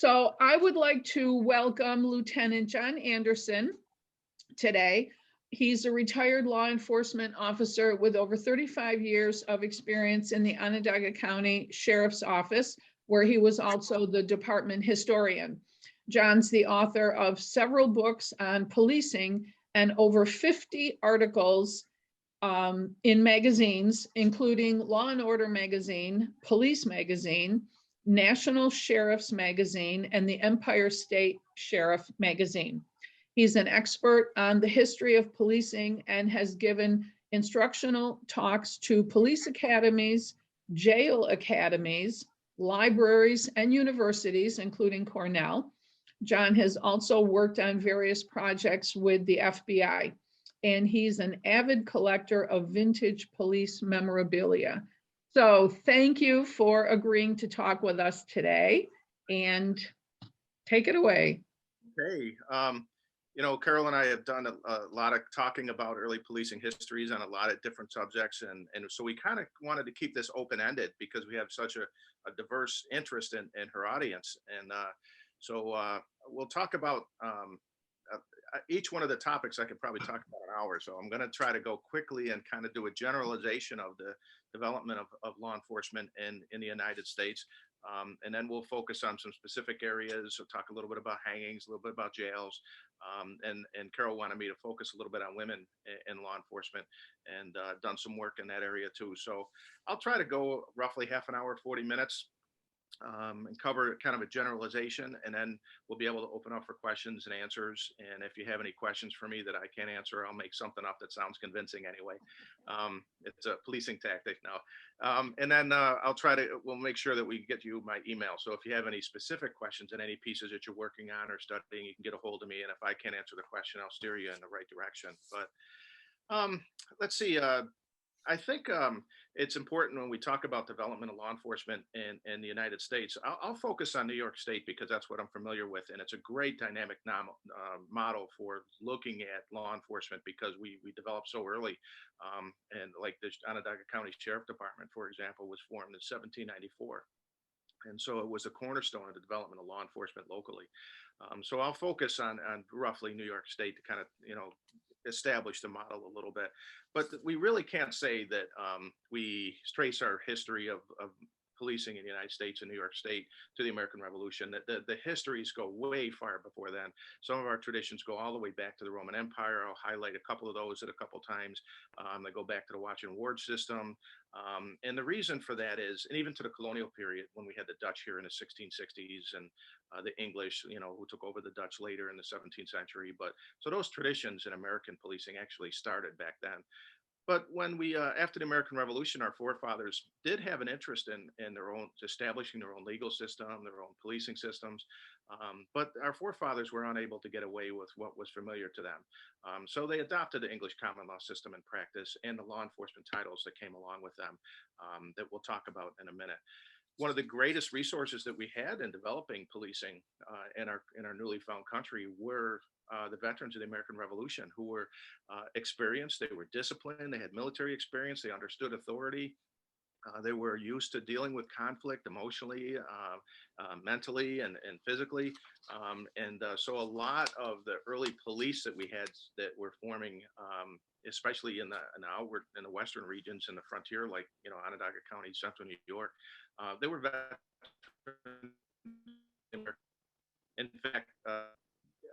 So I would like to welcome Lieutenant John Anderson today. He's a retired law enforcement officer with over 35 years of experience in the Onondaga County Sheriff's Office, where he was also the department historian. John's the author of several books on policing and over 50 articles in magazines, including Law and Order Magazine, Police Magazine, National Sheriff's Magazine, and the Empire State Sheriff Magazine. He's an expert on the history of policing and has given instructional talks to police academies, jail academies, libraries, and universities, including Cornell. John has also worked on various projects with the FBI, and he's an avid collector of vintage police memorabilia. So thank you for agreeing to talk with us today, and take it away. Hey, Carol and I have done a lot of talking about early policing histories on a lot of different subjects, and so we kind of wanted to keep this open-ended because we have such a diverse interest in her audience, and so we'll talk about each one of the topics. I could probably talk about an hour, so I'm going to try to go quickly and kind of do a generalization of the development of law enforcement in the United States. And then we'll focus on some specific areas. So talk a little bit about hangings, a little bit about jails. And Carol wanted me to focus a little bit on women in law enforcement, and done some work in that area too. So I'll try to go roughly half an hour, 40 minutes. And cover kind of a generalization, and then we'll be able to open up for questions and answers. And if you have any questions for me that I can't answer, I'll make something up that sounds convincing anyway. It's a policing tactic now. And then we'll make sure that we get you my email. So if you have any specific questions and any pieces that you're working on or studying, you can get a hold of me. And if I can't answer the question, I'll steer you in the right direction. But let's see. I think it's important when we talk about development of law enforcement in the United States. I'll focus on New York State because that's what I'm familiar with, and it's a great dynamic model for looking at law enforcement because we developed so early. And like the Onondaga County Sheriff Department, for example, was formed in 1794. And so it was a cornerstone of the development of law enforcement locally. So I'll focus on roughly New York State to kind of, establish the model a little bit. But we really can't say that we trace our history of policing in the United States and New York State to the American Revolution. That the histories go way far before then. Some of our traditions go all the way back to the Roman Empire. I'll highlight a couple of those at a couple of times. They go back to the watch and ward system. And the reason for that is, and even to the colonial period when we had the Dutch here in the 1660s and the English, who took over the Dutch later in the 17th century. But so those traditions in American policing actually started back then. But when we, after the American Revolution, our forefathers did have an interest in their own establishing their own legal system, their own policing systems. But our forefathers were unable to get away with what was familiar to them. So they adopted the English common law system in practice and the law enforcement titles that came along with them, that we'll talk about in a minute. One of the greatest resources that we had in developing policing in our newly found country were the veterans of the American Revolution, who were experienced, they were disciplined, they had military experience, they understood authority. They were used to dealing with conflict emotionally, mentally, and physically. So a lot of the early police that we had that were forming, especially in the western regions in the frontier, like Onondaga County, Central New York, they were veterans. In fact,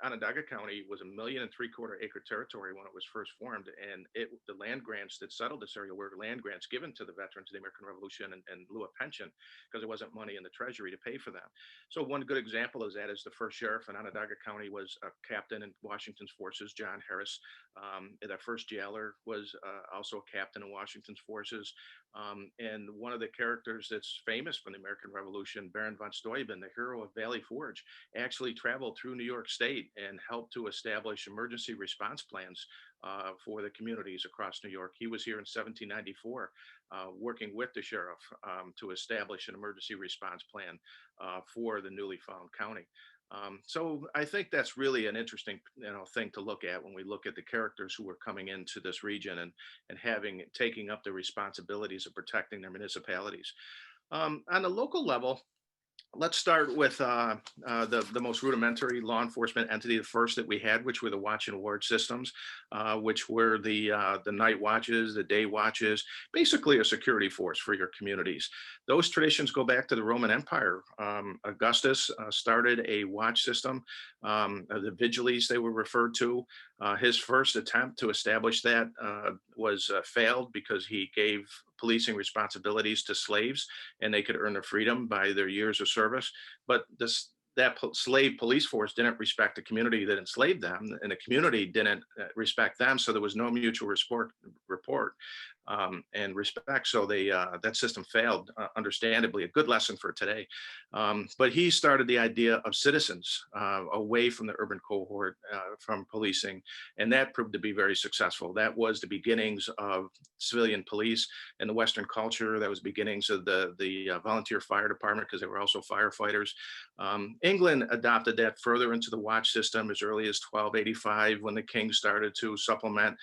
Onondaga County was 1.75 million acre territory when it was first formed, and the land grants that settled this area were land grants given to the veterans of the American Revolution in lieu of pension, because there wasn't money in the treasury to pay for them. So one good example of that is the first sheriff in Onondaga County was a captain in Washington's forces, John Harris. The first jailer was also a captain in Washington's forces. And one of the characters that's famous from the American Revolution, Baron von Steuben, the hero of Valley Forge, actually traveled through New York State and helped to establish emergency response plans for the communities across New York. He was here in 1794, working with the sheriff to establish an emergency response plan for the newly found county. So I think that's really an interesting thing to look at when we look at the characters who were coming into this region and taking up the responsibilities of protecting their municipalities. On the local level, Let's start with the most rudimentary law enforcement entity, the first that we had, which were the watch and ward systems, which were the night watches, the day watches, basically a security force for your communities. Those traditions go back to the Roman Empire. Augustus started a watch system, the vigiles they were referred to. His first attempt to establish that was failed because he gave policing responsibilities to slaves, and they could earn their freedom by their years of service. But slave police force didn't respect the community that enslaved them, and the community didn't respect them. So there was no mutual report and respect. So that system failed, understandably. A good lesson for today. But he started the idea of citizens away from the urban cohort, from policing, and that proved to be very successful. That was the beginnings of civilian police in the Western culture. That was beginnings of the volunteer fire department, because they were also firefighters. England adopted that further into the watch system as early as 1285, when the king started to supplement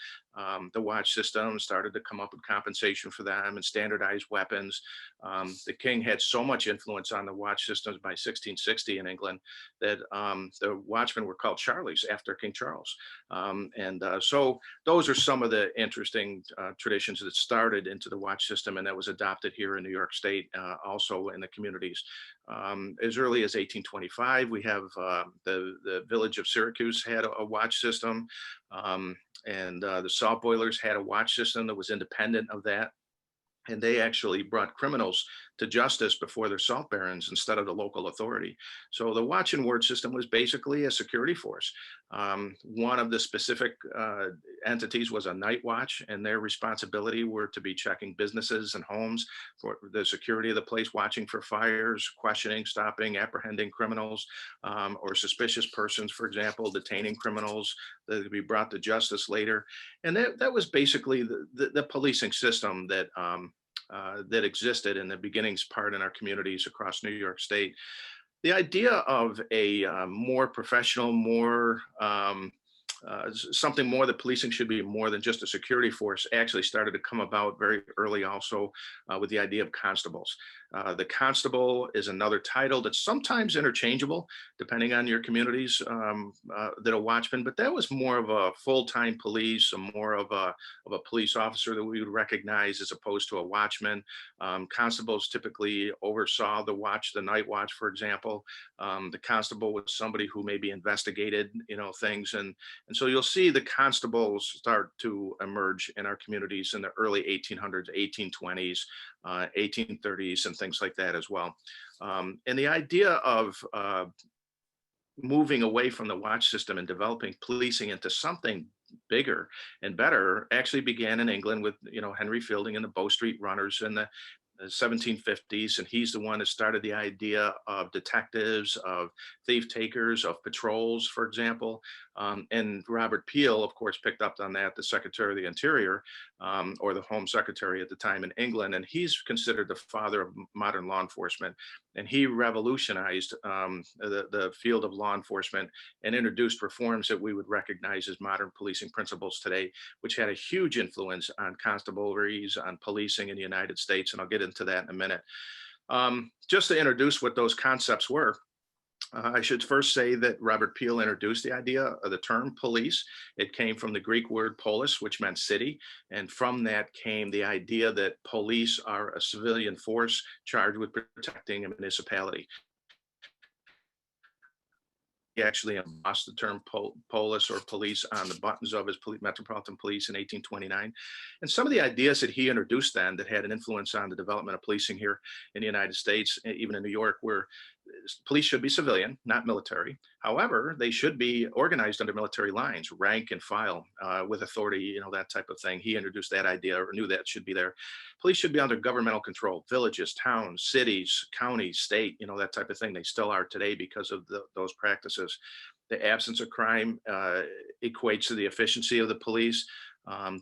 the watch system, started to come up with compensation for them and standardized weapons. The king had so much influence on the watch systems by 1660 in England that the watchmen were called Charlies after King Charles. So those are some of the interesting traditions that started into the watch system, and that was adopted here in New York State, also in the communities. As early as 1825, we have the village of Syracuse had a watch system. And the salt boilers had a watch system that was independent of that, and they actually brought criminals to justice before their salt barons instead of the local authority. So the watch and ward system was basically a security force. One of the specific entities was a night watch, and their responsibility were to be checking businesses and homes for the security of the place, watching for fires, questioning, stopping, apprehending criminals, or suspicious persons, for example, detaining criminals that could be brought to justice later. And that was basically the policing system that existed in the beginnings part in our communities across New York State. The idea of a more professional, more something more that policing should be more than just a security force actually started to come about very early also with the idea of constables. The constable is another title that's sometimes interchangeable depending on your communities, that a watchman, but that was more of a full-time police, more of a police officer that we would recognize as opposed to a watchman. Constables typically oversaw the night watch, for example. The constable was somebody who maybe investigated, things, and so you'll see the constables start to emerge in our communities in the early 1800s, 1820s, 1830s, and things like that as well. And the idea of moving away from the watch system and developing policing into something bigger and better actually began in England with, Henry Fielding and the Bow Street Runners in the 1750s, and he's the one that started the idea of detectives, of thief takers, of patrols, for example. And Robert Peel, of course, picked up on that, the Secretary of the Interior, or the Home Secretary at the time in England, and he's considered the father of modern law enforcement. And he revolutionized the field of law enforcement and introduced reforms that we would recognize as modern policing principles today, which had a huge influence on constabularies, on policing in the United States. And I'll get into that in a minute. Just to introduce what those concepts were, I should first say that Robert Peel introduced the idea of the term police. It came from the Greek word polis, which meant city. And from that came the idea that police are a civilian force charged with protecting a municipality. He actually embossed the term polis or police on the buttons of his Metropolitan Police in 1829. And some of the ideas that he introduced then that had an influence on the development of policing here in the United States, even in New York, were police should be civilian, not military. However, they should be organized under military lines, rank and file, with authority, that type of thing. He introduced that idea, or knew that should be there. Police should be under governmental control, villages, towns, cities, counties, state, that type of thing. They still are today because of those practices. The absence of crime equates to the efficiency of the police.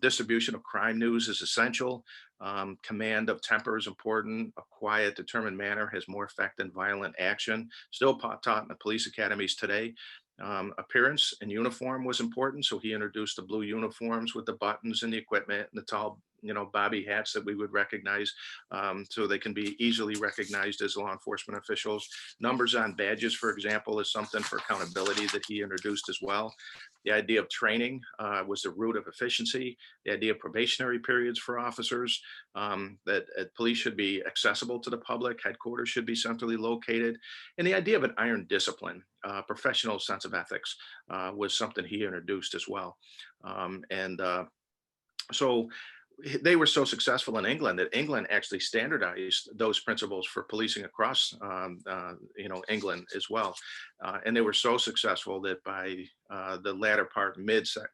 Distribution of crime news is essential. Command of temper is important. A quiet, determined manner has more effect than violent action. Still taught in the police academies today. Appearance and uniform was important, so he introduced the blue uniforms with the buttons and the equipment and the tall, bobby hats that we would recognize, so they can be easily recognized as law enforcement officials. Numbers on badges, for example, is something for accountability that he introduced as well. The idea of training was the root of efficiency. The idea of probationary periods for officers, that police should be accessible to the public, headquarters should be centrally located, and the idea of an iron discipline, professional sense of ethics, was something he introduced as well. And so they were so successful in England that England actually standardized those principles for policing across, England as well. And they were so successful that by the latter part,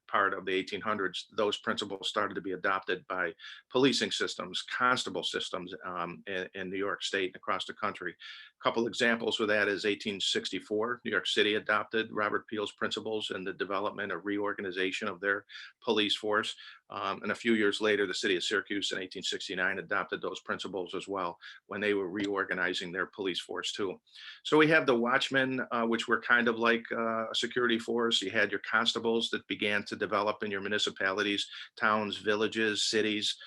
part of the 1800s, those principles started to be adopted by policing systems, constable systems, in New York State and across the country. A couple examples of that is 1864, New York City adopted Robert Peel's principles in the development or reorganization of their police force. And a few years later, the city of Syracuse in 1869 adopted those principles as well when they were reorganizing their police force too. So we have the watchmen, which were kind of like a security force. You had your constables that began to develop in your municipalities, towns, villages, cities,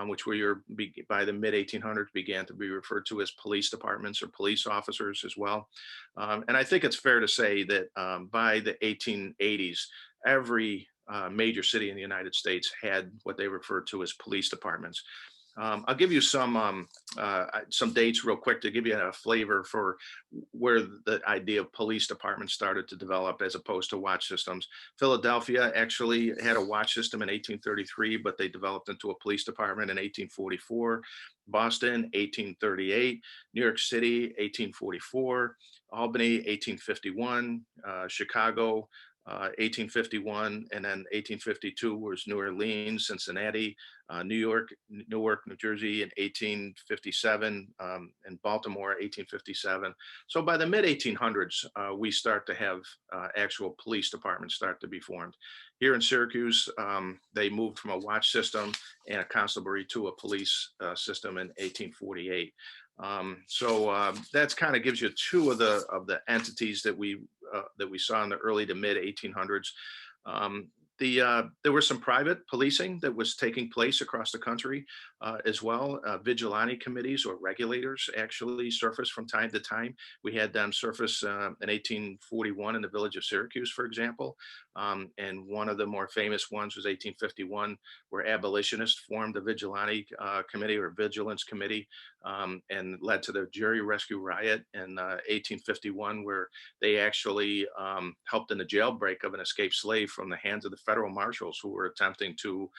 which were by the mid 1800s began to be referred to as police departments or police officers as well. And I think it's fair to say that by the 1880s, every major city in the United States had what they referred to as police departments. I'll give you some dates real quick to give you a flavor for where the idea of police departments started to develop as opposed to watch systems. Philadelphia actually had a watch system in 1833, but they developed into a police department in 1844. Boston, 1838. New York City, 1844. Albany, 1851. Chicago, 1851, and then 1852 was New Orleans, Cincinnati, Newark, New Jersey in 1857, and Baltimore, 1857. So by the mid 1800s, we start to have actual police departments start to be formed. Here in Syracuse, they moved from a watch system and a constabulary to a police system in 1848. That's kind of gives you two of the entities that we saw in the early to mid 1800s. There was some private policing that was taking place across the country as well. Vigilante committees or regulators actually surfaced from time to time. We had them surface in 1841 in the village of Syracuse, for example. And one of the more famous ones was 1851, where abolitionists formed a vigilante committee or vigilance committee, and led to the Jury Rescue Riot in 1851, where they actually helped in the jailbreak of an escaped slave from the hands of the federal marshals who were attempting to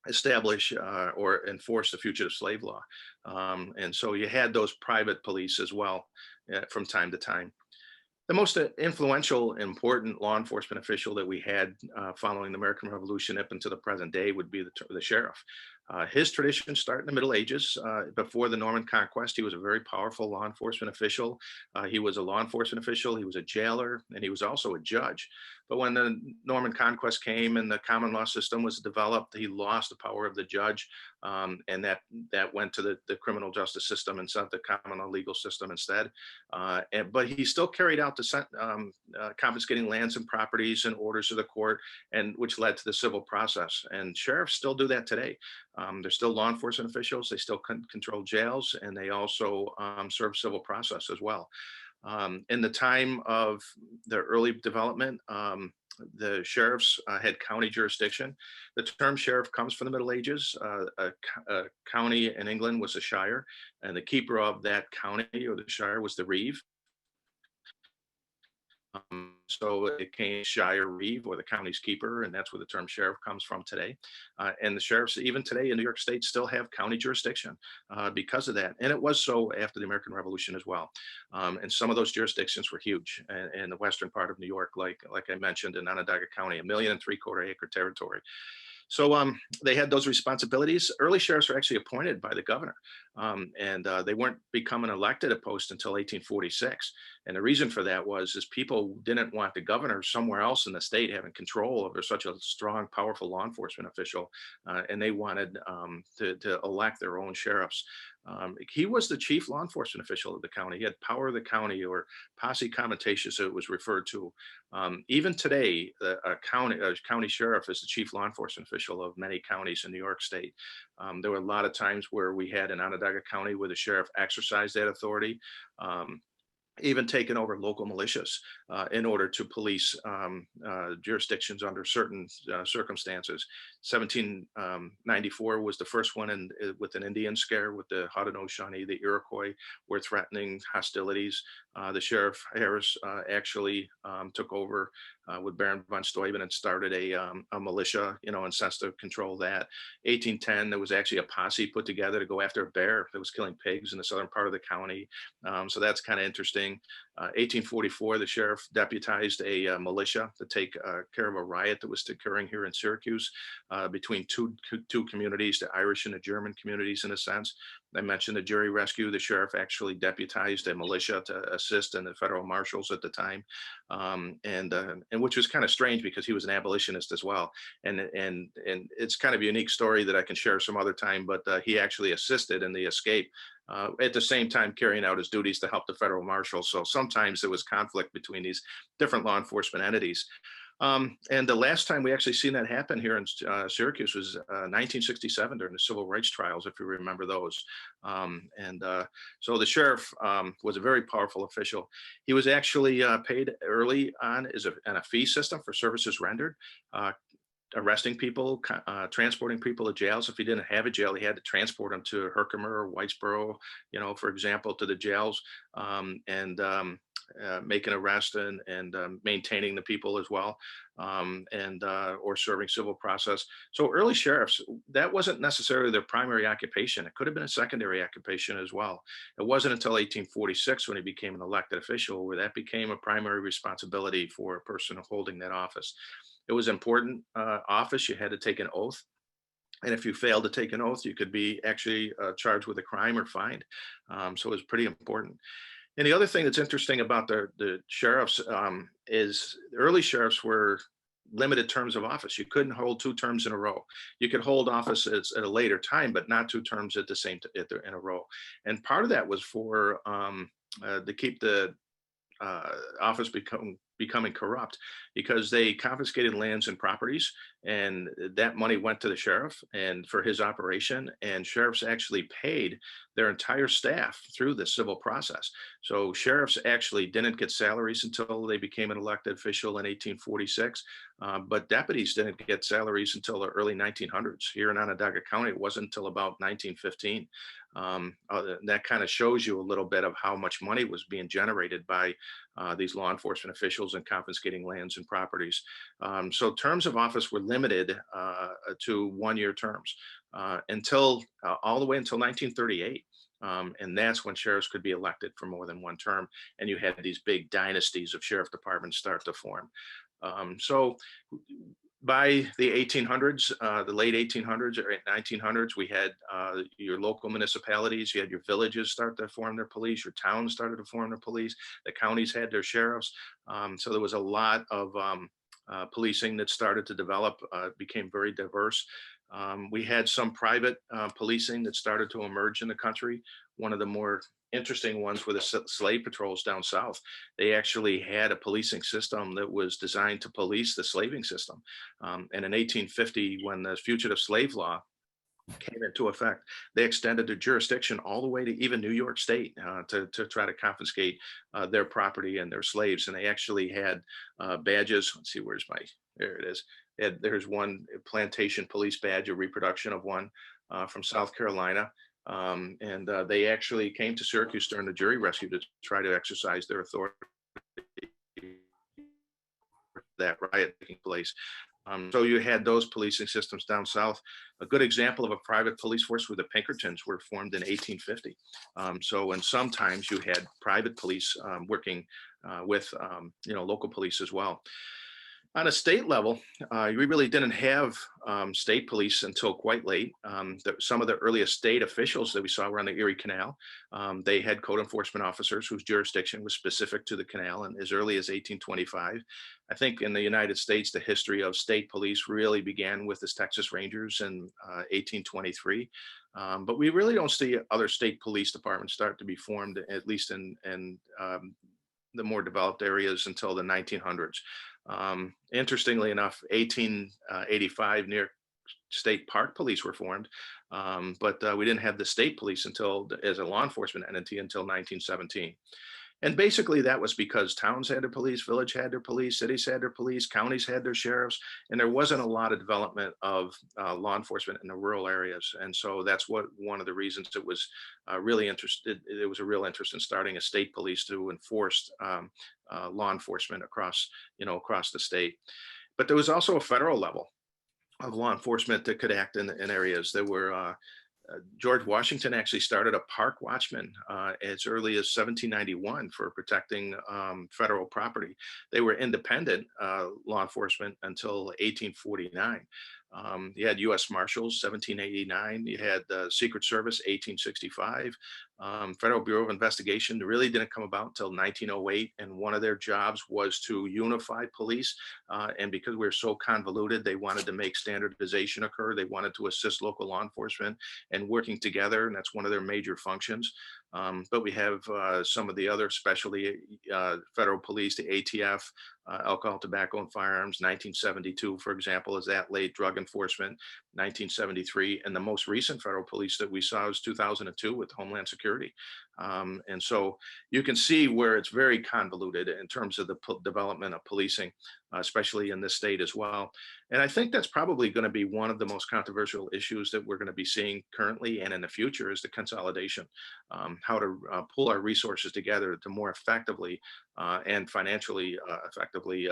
establish or enforce the fugitive slave law. And so you had those private police as well from time to time. The most influential, important law enforcement official that we had following the American Revolution up into the present day would be the sheriff. His tradition started in the Middle Ages. Before the Norman Conquest, he was a very powerful law enforcement official. He was a law enforcement official, he was a jailer, and he was also a judge. But when the Norman Conquest came and the common law system was developed, he lost the power of the judge, and that went to the criminal justice system instead of the common law legal system instead. But he still carried out the confiscating lands and properties and orders of the court, and which led to the civil process. And sheriffs still do that today. They're still law enforcement officials. They still control jails, and they also serve civil process as well. In the time of the early development, the sheriffs had county jurisdiction. The term sheriff comes from the Middle Ages. A county in England was a shire, and the keeper of that county or the shire was the reeve. So it came shire reeve or the county's keeper, and that's where the term sheriff comes from today. And the sheriffs, even today in New York State, still have county jurisdiction because of that. And it was so after the American Revolution as well. And some of those jurisdictions were huge in the western part of New York, like I mentioned, in Onondaga County, 1.75 million acre territory. So they had those responsibilities. Early sheriffs were actually appointed by the governor, and they weren't becoming elected a post until 1846. And the reason for that is people didn't want the governor somewhere else in the state having control over such a strong, powerful law enforcement official, and they wanted to elect their own sheriffs. He was the chief law enforcement official of the county. He had power of the county, or posse comitatus, it was referred to. Even today, a county sheriff is the chief law enforcement official of many counties in New York State. There were a lot of times where we had in Onondaga County where the sheriff exercised that authority. Even taken over local militias in order to police jurisdictions under certain circumstances. 1794 was the first one with an Indian scare with the Haudenosaunee, the Iroquois were threatening hostilities. The Sheriff Harris actually took over with Baron von Steuben and started a militia, in sense to control that. 1810, there was actually a posse put together to go after a bear that was killing pigs in the southern part of the county. So that's kind of interesting. 1844, the sheriff deputized a militia to take care of a riot that was occurring here in Syracuse between two communities, the Irish and the German communities, in a sense. I mentioned the jury rescue. The sheriff actually deputized a militia to assist in the federal marshals at the time, and which was kind of strange because he was an abolitionist as well. And it's kind of a unique story that I can share some other time. But he actually assisted in the escape. At the same time carrying out his duties to help the federal marshals. So sometimes there was conflict between these different law enforcement entities. And the last time we actually seen that happen here in Syracuse was 1967 during the civil rights trials, if you remember those. So the sheriff was a very powerful official. He was actually paid early on on a fee system for services rendered. Arresting people, transporting people to jails. If he didn't have a jail, he had to transport them to Herkimer or Whitesboro, for example, to the jails, and make an arrest and maintaining the people as well, or serving civil process. So early sheriffs, that wasn't necessarily their primary occupation. It could have been a secondary occupation as well. It wasn't until 1846 when he became an elected official where that became a primary responsibility for a person holding that office. It was important office. You had to take an oath. And if you failed to take an oath, you could be actually charged with a crime or fined. So it was pretty important. And the other thing that's interesting about the sheriffs is the early sheriffs were limited terms of office. You couldn't hold 2 terms in a row. You could hold office at a later time, but not 2 terms at the same in a row. And part of that was for to keep the office becoming corrupt, because they confiscated lands and properties, and that money went to the sheriff and for his operation, and sheriffs actually paid their entire staff through the civil process. So sheriffs actually didn't get salaries until they became an elected official in 1846, but deputies didn't get salaries until the early 1900s. Here in Onondaga County, it wasn't until about 1915. That kind of shows you a little bit of how much money was being generated by these law enforcement officials and confiscating lands and properties. So terms of office were limited to 1-year terms until all the way until 1938. And that's when sheriffs could be elected for more than 1 term. And you had these big dynasties of sheriff departments start to form. So by the 1800s, the late 1800s or 1900s, we had your local municipalities, you had your villages start to form their police, your towns started to form their police, the counties had their sheriffs. So there was a lot of policing that started to develop, became very diverse. We had some private policing that started to emerge in the country. One of the more interesting ones were the slave patrols down south. They actually had a policing system that was designed to police the slaving system. And in 1850, when the Fugitive Slave Law came into effect, they extended their jurisdiction all the way to even New York State to try to confiscate their property and their slaves. And they actually had badges. Let's see, there it is. There's one plantation police badge, a reproduction of one from South Carolina. And they actually came to Syracuse during the jury rescue to try to exercise their authority. That riot taking place. So you had those policing systems down south. A good example of a private police force were the Pinkertons, were formed in 1850. And sometimes you had private police working with local police as well. On a state level, we really didn't have state police until quite late. Some of the earliest state officials that we saw were on the Erie Canal. They had code enforcement officers whose jurisdiction was specific to the canal, and as early as 1825. I think in the United States, the history of state police really began with the Texas Rangers in 1823. But we really don't see other state police departments start to be formed, at least in the more developed areas, until the 1900s. Interestingly enough, 1885, New York State Park Police were formed, but we didn't have the state police until, as a law enforcement entity, until 1917. And basically, that was because towns had their police, village had their police, cities had their police, counties had their sheriffs, and there wasn't a lot of development of law enforcement in the rural areas. And so that's what one of the reasons it was really interested. It was a real interest in starting a state police to enforce law enforcement across, across the state. But there was also a federal level of law enforcement that could act in areas that were George Washington actually started a park watchman as early as 1791 for protecting federal property. They were independent law enforcement until 1849. You had U.S. Marshals, 1789. You had the Secret Service, 1865. Federal Bureau of Investigation really didn't come about until 1908, and one of their jobs was to unify police. And because we were so convoluted, they wanted to make standardization occur. They wanted to assist local law enforcement and working together, and that's one of their major functions. But we have some of the other specialty federal police, the ATF, alcohol, tobacco, and firearms. 1972, for example, is that late drug enforcement. 1973, and the most recent federal police that we saw was 2002 with Homeland Security. And so you can see where it's very convoluted in terms of the development of policing, especially in this state as well. And I think that's probably going to be one of the most controversial issues that we're going to be seeing currently and in the future is the consolidation, how to pull our resources together to more effectively and financially effectively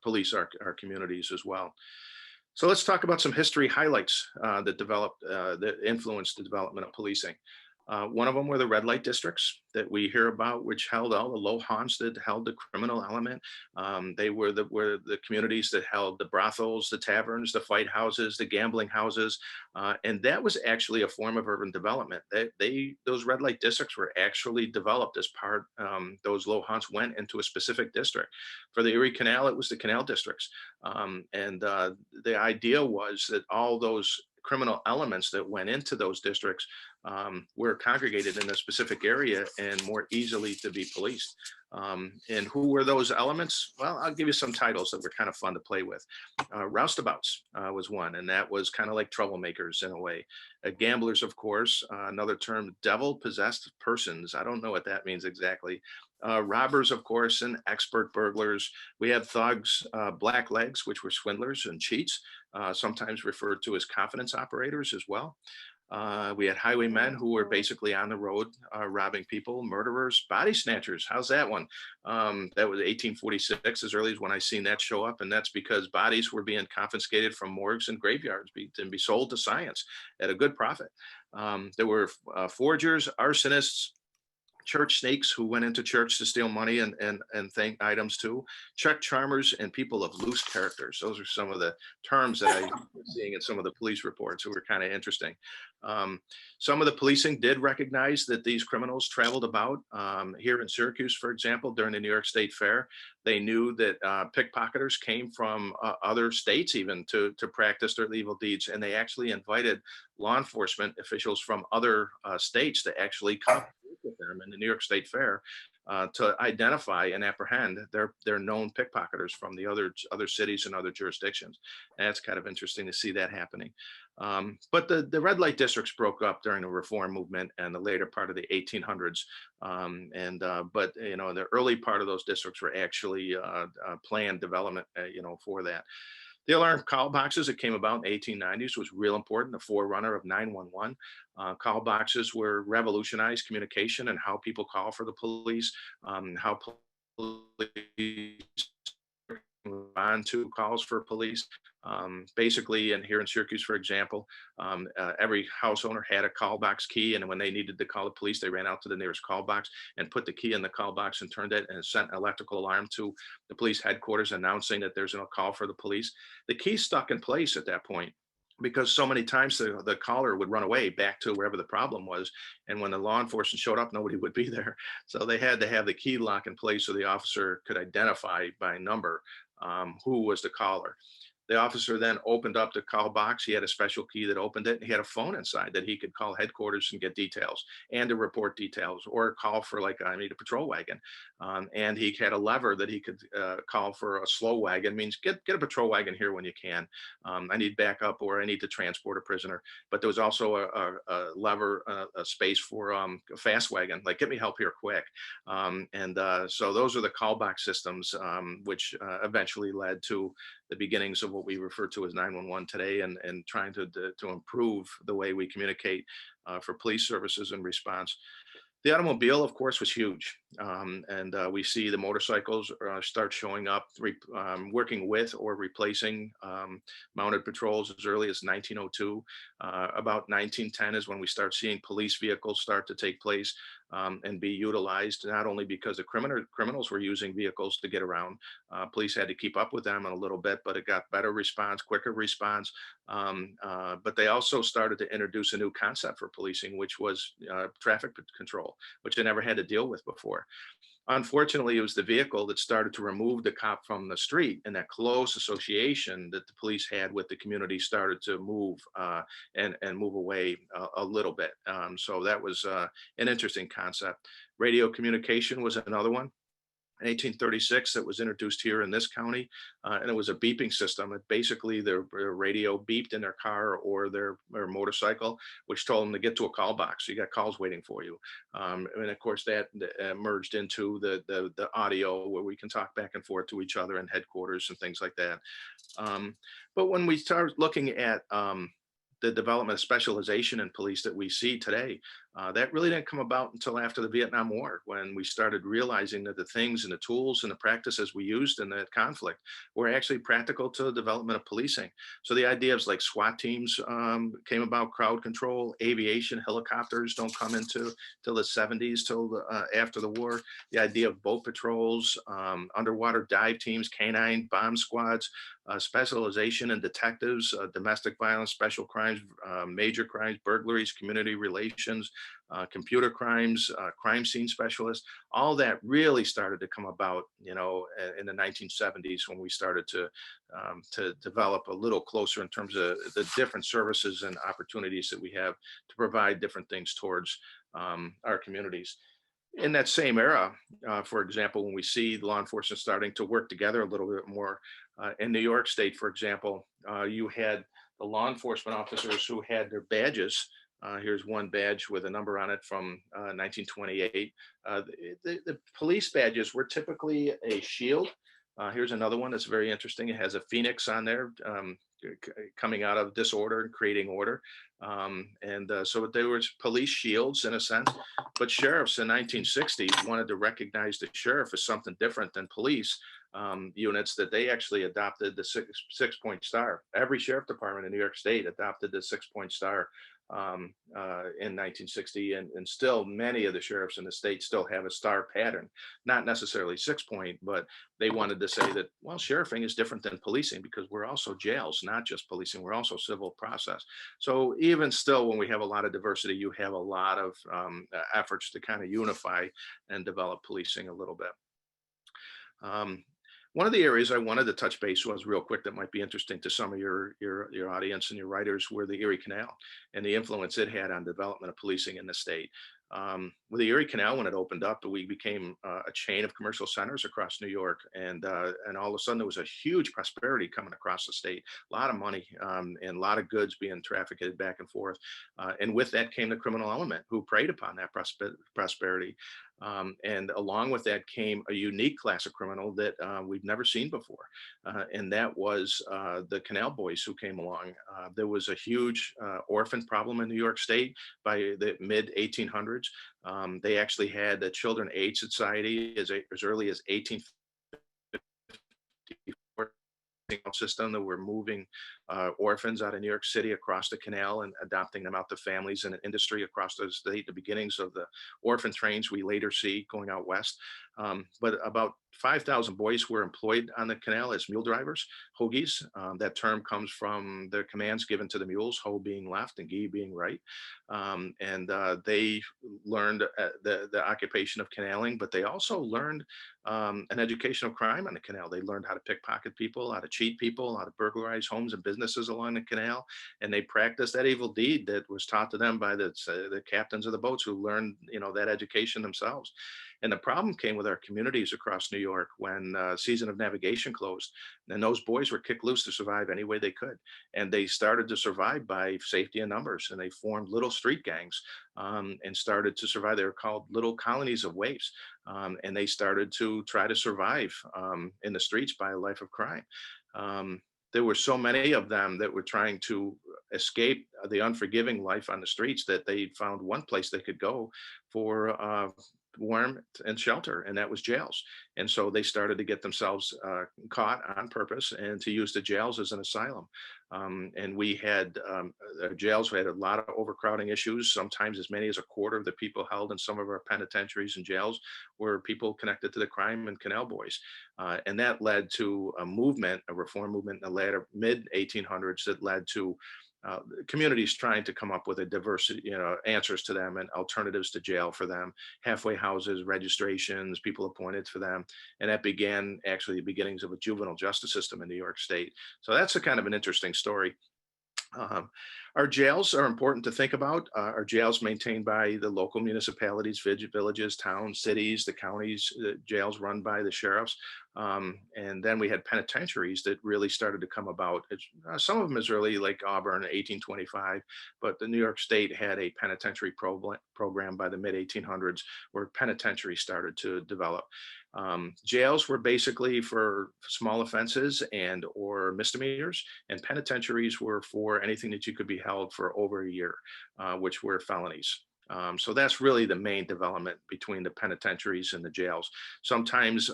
police our communities as well. So let's talk about some history highlights that influenced the development of policing. One of them were the red light districts that we hear about, which held all the low haunts that held the criminal element. They were the communities that held the brothels, the taverns, the fight houses, the gambling houses, and that was actually a form of urban development. Those red light districts were actually developed as part. Those low haunts went into a specific district. For the Erie Canal, it was the canal districts, and the idea was that all those criminal elements that went into those districts were congregated in a specific area and more easily to be policed. And who were those elements? Well, I'll give you some titles that were kind of fun to play with. Roustabouts was one, and that was kind of like troublemakers in a way. Gamblers, of course, another term, devil-possessed persons. I don't know what that means exactly. Robbers, of course, and expert burglars. We have thugs, blacklegs, which were swindlers and cheats, sometimes referred to as confidence operators as well. We had highwaymen who were basically on the road robbing people, murderers, body snatchers. How's that one? That was 1846, as early as when I seen that show up. And that's because bodies were being confiscated from morgues and graveyards and be sold to science at a good profit. There were forgers, arsonists, church snakes who went into church to steal money and thank items too, check charmers, and people of loose characters. Those are some of the terms that I was seeing in some of the police reports that were kind of interesting. Some of the policing did recognize that these criminals traveled about. Here in Syracuse, for example, during the New York State Fair, they knew that pickpocketers came from other states even to practice their evil deeds, and they actually invited law enforcement officials from other states to actually come with them in the New York State Fair to identify and apprehend their known pickpocketers from the other cities and other jurisdictions. And it's kind of interesting to see that happening. But the red light districts broke up during the reform movement and the later part of the 1800s. But the early part of those districts were actually planned development, for that. The alarm call boxes that came about in the 1890s was real important, the forerunner of 911. Call boxes were revolutionized communication and how people call for the police, how police respond to calls for police. Basically, and here in Syracuse, for example, every house owner had a call box key, and when they needed to call the police, they ran out to the nearest call box and put the key in the call box and turned it, and it sent an electrical alarm to the police headquarters announcing that there's a call for the police. The key stuck in place at that point because so many times the caller would run away back to wherever the problem was. And when the law enforcement showed up, nobody would be there. So they had to have the key lock in place so the officer could identify by number who was the caller. The officer then opened up the call box. He had a special key that opened it. He had a phone inside that he could call headquarters and get details and to report details or call for, like, I need a patrol wagon. And he had a lever that he could call for a slow wagon, means get a patrol wagon here when you can. I need backup or I need to transport a prisoner. But there was also a lever, a space for a fast wagon, like get me help here quick. So those are the call box systems, which eventually led to the beginnings of what we refer to as 911 today, and trying to improve the way we communicate for police services and response. The automobile, of course, was huge. We see the motorcycles start showing up, working with or replacing mounted patrols as early as 1902. About 1910 is when we start seeing police vehicles start to take place and be utilized, not only because the criminals were using vehicles to get around. Police had to keep up with them a little bit, but it got better response, quicker response. But they also started to introduce a new concept for policing, which was traffic control, which they never had to deal with before. Unfortunately, it was the vehicle that started to remove the cop from the street, and that close association that the police had with the community started to move and move away a little bit. So that was an interesting concept. Radio communication was another one. In 1836, that was introduced here in this county, and it was a beeping system. It basically, their radio beeped in their car or their motorcycle, which told them to get to a call box. You got calls waiting for you. And of course, that merged into the audio where we can talk back and forth to each other in headquarters and things like that. But when we start looking at the development of specialization in police that we see today, that really didn't come about until after the Vietnam War, when we started realizing that the things and the tools and the practices we used in that conflict were actually practical to the development of policing. So the ideas like SWAT teams came about, crowd control, aviation, helicopters don't come into till the 70s, till after the war. The idea of boat patrols, underwater dive teams, canine bomb squads, specialization in detectives, domestic violence, special crimes, major crimes, burglaries, community relations, computer crimes, crime scene specialists. All that really started to come about, in the 1970s, when we started to develop a little closer in terms of the different services and opportunities that we have to provide different things towards our communities. In that same era, for example, when we see law enforcement starting to work together a little bit more, in New York State, for example, you had the law enforcement officers who had their badges. Here's one badge with a number on it from 1928. The police badges were typically a shield. Here's another one that's very interesting. It has a phoenix on there, coming out of disorder and creating order. So there was police shields in a sense, but sheriffs in 1960 wanted to recognize the sheriff as something different than police units, that they actually adopted the six-point star. Every sheriff department in New York State adopted the six-point star in 1960, and still many of the sheriffs in the state still have a star pattern, not necessarily 6-point, but they wanted to say that, well, sheriffing is different than policing because we're also jails, not just policing, we're also civil process. So even still, when we have a lot of diversity, you have a lot of efforts to kind of unify and develop policing a little bit. One of the areas I wanted to touch base was real quick that might be interesting to some of your audience and your writers were the Erie Canal and the influence it had on development of policing in the state. With the Erie Canal, when it opened up, we became a chain of commercial centers across New York, and all of a sudden there was a huge prosperity coming across the state, a lot of money and a lot of goods being trafficked back and forth. And with that came the criminal element who preyed upon that prosperity. And along with that came a unique class of criminal that we've never seen before. And that was the Canal Boys who came along. There was a huge orphan problem in New York State by the mid 1800s. They actually had the Children Aid Society as early as 1854. system, that we're moving orphans out of New York City across the canal and adopting them out to families and industry across the state, the beginnings of the orphan trains we later see going out west. But about 5,000 boys were employed on the canal as mule drivers, hoagies. That term comes from the commands given to the mules, ho being left and gi being right. They learned the occupation of canaling, but they also learned an education of crime on the canal. They learned how to pickpocket people, how to cheat people, how to burglarize homes and businesses along the canal. And they practiced that evil deed that was taught to them by the captains of the boats, who learned, that education themselves. And the problem came with our communities across New York when season of navigation closed. And those boys were kicked loose to survive any way they could. And they started to survive by safety in numbers. And they formed little street gangs and started to survive. They were called little colonies of waifs. And they started to try to survive in the streets by a life of crime. There were so many of them that were trying to escape the unforgiving life on the streets that they found one place they could go for warmth and shelter, and that was jails. And so they started to get themselves caught on purpose and to use the jails as an asylum. And we had jails, we had a lot of overcrowding issues. Sometimes as many as a quarter of the people held in some of our penitentiaries and jails were people connected to the crime and canal boys. And that led to a movement, a reform movement in the latter mid 1800s that led to communities trying to come up with a diversity, answers to them and alternatives to jail for them, halfway houses, registrations, people appointed for them. And that began actually the beginnings of a juvenile justice system in New York State. So that's a kind of an interesting story. Our jails are important to think about. Our jails maintained by the local municipalities, villages, towns, cities, the counties, jails run by the sheriffs. And then we had penitentiaries that really started to come about. Some of them as early like Auburn, 1825, but the New York State had a penitentiary program by the mid 1800s where penitentiaries started to develop. Jails were basically for small offenses and or misdemeanors, and penitentiaries were for anything that you could be held for over a year, which were felonies. So that's really the main development between the penitentiaries and the jails. Sometimes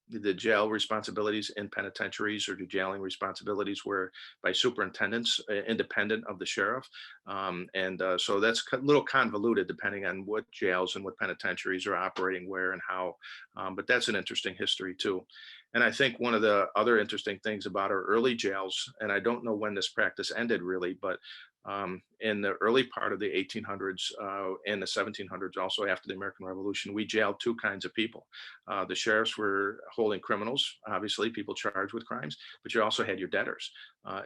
the jail responsibilities in penitentiaries or the jailing responsibilities were by superintendents independent of the sheriff. So that's a little convoluted depending on what jails and what penitentiaries are operating where and how. But that's an interesting history too. And I think one of the other interesting things about our early jails, and I don't know when this practice ended really, but in the early part of the 1800s and the 1700s, also after the American Revolution, we jailed two kinds of people. The sheriffs were holding criminals, obviously people charged with crimes, but you also had your debtors.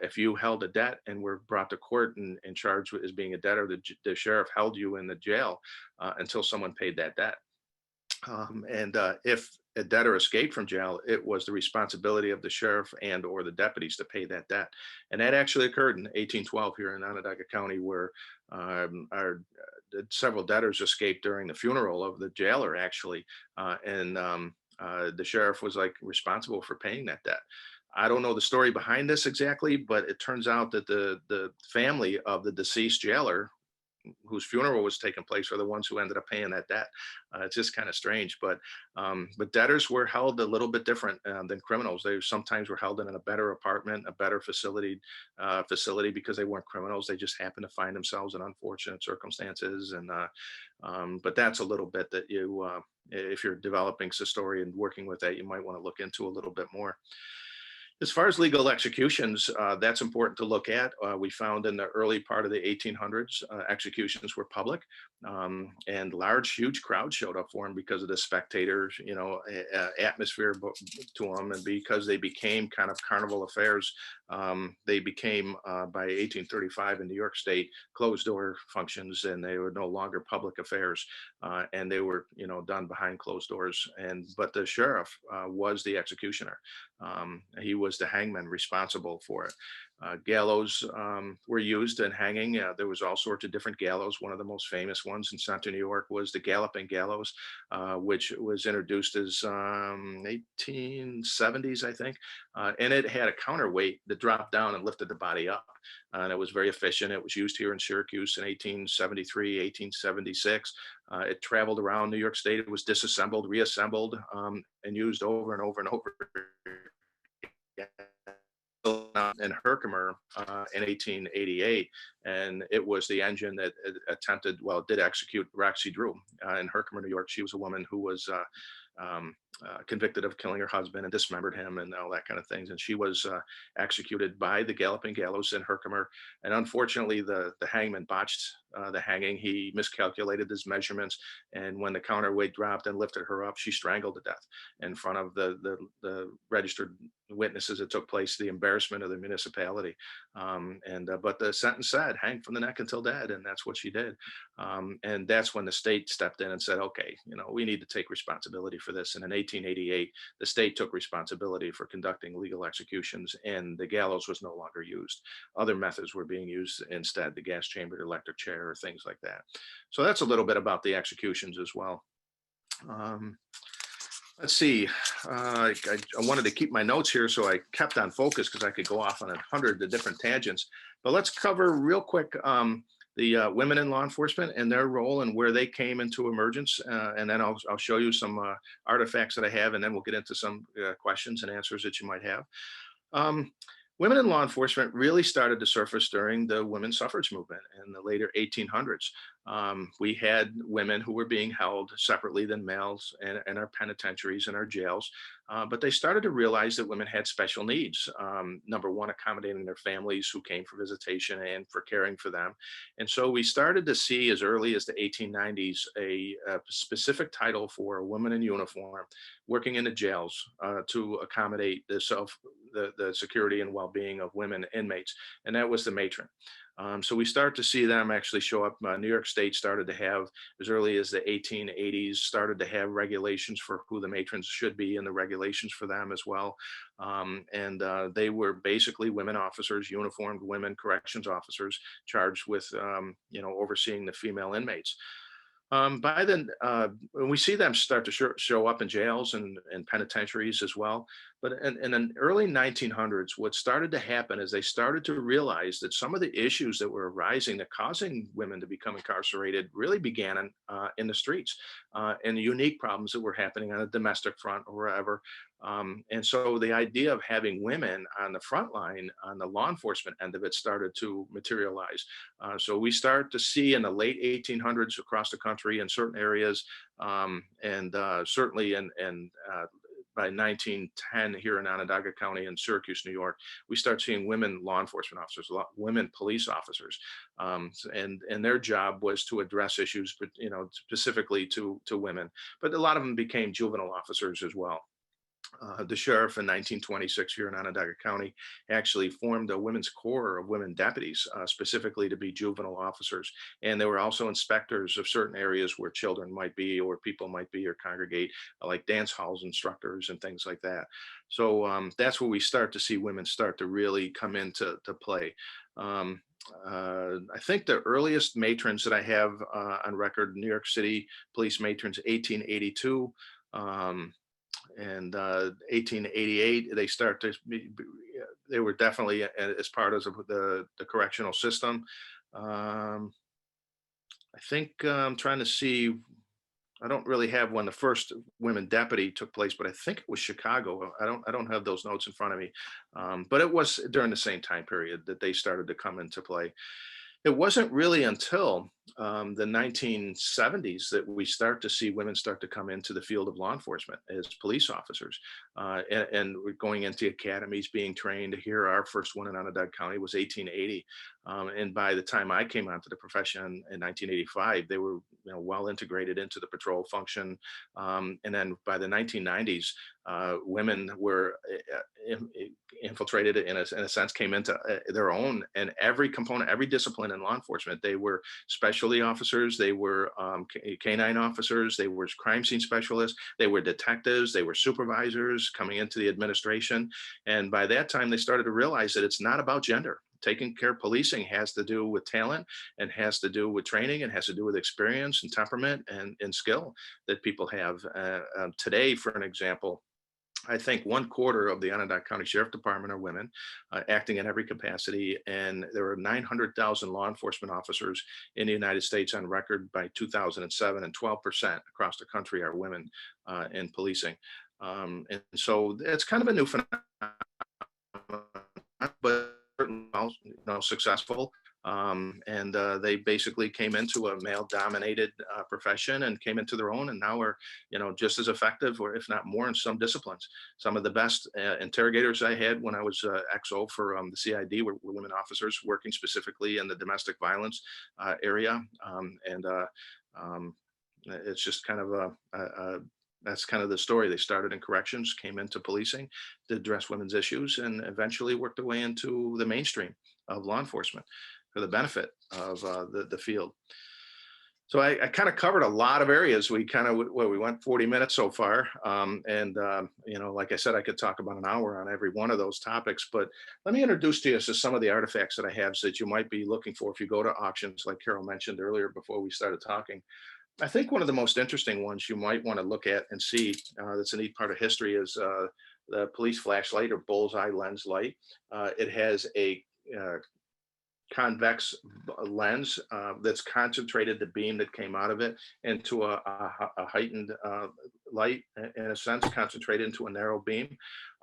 If you held a debt and were brought to court and charged as being a debtor, the sheriff held you in the jail until someone paid that debt. If a debtor escaped from jail, it was the responsibility of the sheriff and or the deputies to pay that debt. And that actually occurred in 1812 here in Onondaga County, where several debtors escaped during the funeral of the jailer, actually. The sheriff was like responsible for paying that debt. I don't know the story behind this exactly, but it turns out that the family of the deceased jailer whose funeral was taking place are the ones who ended up paying that debt. It's just kind of strange, but debtors were held a little bit different than criminals. They sometimes were held in a better apartment, a better facility because they weren't criminals. They just happened to find themselves in unfortunate circumstances. But that's a little bit that you, if you're developing a story and working with that, you might want to look into a little bit more. As far as legal executions, that's important to look at. We found in the early part of the 1800s, executions were public, and huge crowds showed up for them because of the spectators, atmosphere to them, and because they became kind of carnival affairs. They became by 1835 in New York State closed door functions, and they were no longer public affairs, and they were done behind closed doors. But the sheriff was the executioner. He was the hangman responsible for it. Gallows were used in hanging. There was all sorts of different gallows. One of the most famous ones in Central New York was the Galloping Gallows, which was introduced as 1870s, I think. And it had a counterweight that dropped down and lifted the body up. And it was very efficient. It was used here in Syracuse in 1873, 1876. It traveled around New York State. It was disassembled, reassembled, and used over and over and over again in Herkimer in 1888, and it was the engine that attempted, well, did execute Roxy Drew in Herkimer, New York. She was a woman who was convicted of killing her husband and dismembered him and all that kind of things. And she was executed by the Galloping Gallows in Herkimer. And unfortunately, the hangman botched the hanging. He miscalculated his measurements. And when the counterweight dropped and lifted her up, she strangled to death in front of the registered witnesses. It took place, the embarrassment of the municipality. But the sentence said, hang from the neck until dead. And that's what she did. And that's when the state stepped in and said, okay, we need to take responsibility for this. And in 1888, the state took responsibility for conducting legal executions, and the gallows was no longer used. Other methods were being used instead, the gas chambered electric chair or things like that. So that's a little bit about the executions as well. Let's see. I wanted to keep my notes here, so I kept on focus because I could go off on 100 of different tangents. But let's cover real quick the women in law enforcement and their role and where they came into emergence. And then I'll show you some artifacts that I have, and then we'll get into some questions and answers that you might have. Women in law enforcement really started to surface during the women's suffrage movement in the later 1800s. We had women who were being held separately than males in our penitentiaries and our jails, but they started to realize that women had special needs. Number one, accommodating their families who came for visitation and for caring for them. And so we started to see as early as the 1890s a specific title for a woman in uniform working in the jails to accommodate the security and well-being of women inmates, and that was the matron. So we start to see them actually show up. New York State started to have, as early as the 1880s, started to have regulations for who the matrons should be and the regulations for them as well. They were basically women officers, uniformed women corrections officers charged with, overseeing the female inmates. By then, we see them start to show up in jails and penitentiaries as well. But in the early 1900s, what started to happen is they started to realize that some of the issues that were arising that causing women to become incarcerated really began in the streets and the unique problems that were happening on a domestic front or wherever. And so the idea of having women on the front line, on the law enforcement end of it, started to materialize. So we start to see in the late 1800s across the country in certain areas, certainly by 1910 here in Onondaga County and Syracuse, New York, we start seeing women law enforcement officers, women police officers, and their job was to address issues, but specifically to women. But a lot of them became juvenile officers as well. The sheriff in 1926 here in Onondaga County actually formed a women's corps of women deputies specifically to be juvenile officers. And there were also inspectors of certain areas where children might be or people might be or congregate, like dance halls instructors and things like that. So that's where we start to see women start to really come into play. I think the earliest matrons that I have on record, New York City police matrons, 1882. And 1888, they were definitely as part of the correctional system. I think I'm trying to see, I don't really have when the first women deputy took place, but I think it was Chicago. I don't have those notes in front of me, but it was during the same time period that they started to come into play. It wasn't really until the 1970s that we start to see women start to come into the field of law enforcement as police officers, and we're going into academies, being trained. Here, our first one in Onondaga County was 1880, and by the time I came onto the profession in 1985, they were well integrated into the patrol function, and then by the 1990s, women were infiltrated in a sense, came into their own, and every component, every discipline in law enforcement. They were specialty officers, they were canine officers, they were crime scene specialists, they were detectives, they were supervisors coming into the administration. And by that time, they started to realize that it's not about gender. Taking care of policing has to do with talent and has to do with training and has to do with experience and temperament and skill that people have. Today, for an example, I think 1/4 of the Onondaga County Sheriff Department are women, acting in every capacity. And there are 900,000 law enforcement officers in the United States on record by 2007, and 12% across the country are women in policing. And so it's kind of a new phenomenon but successful. And they basically came into a male-dominated profession and came into their own, and now are, just as effective, or if not more, in some disciplines. Some of the best interrogators I had when I was XO for the CID were women officers working specifically in the domestic violence area, and it's just kind of that's kind of the story. They started in corrections, came into policing to address women's issues, and eventually worked their way into the mainstream of law enforcement for the benefit of the field. So I kind of covered a lot of areas. We kind of, we went 40 minutes so far. Like I said, I could talk about an hour on every one of those topics, but let me introduce to you to some of the artifacts that I have so that you might be looking for if you go to auctions, like Carol mentioned earlier before we started talking. I think one of the most interesting ones you might want to look at and see, that's a neat part of history, is the police flashlight or bullseye lens light. It has a convex lens that's concentrated the beam that came out of it into a heightened light, in a sense, concentrated into a narrow beam.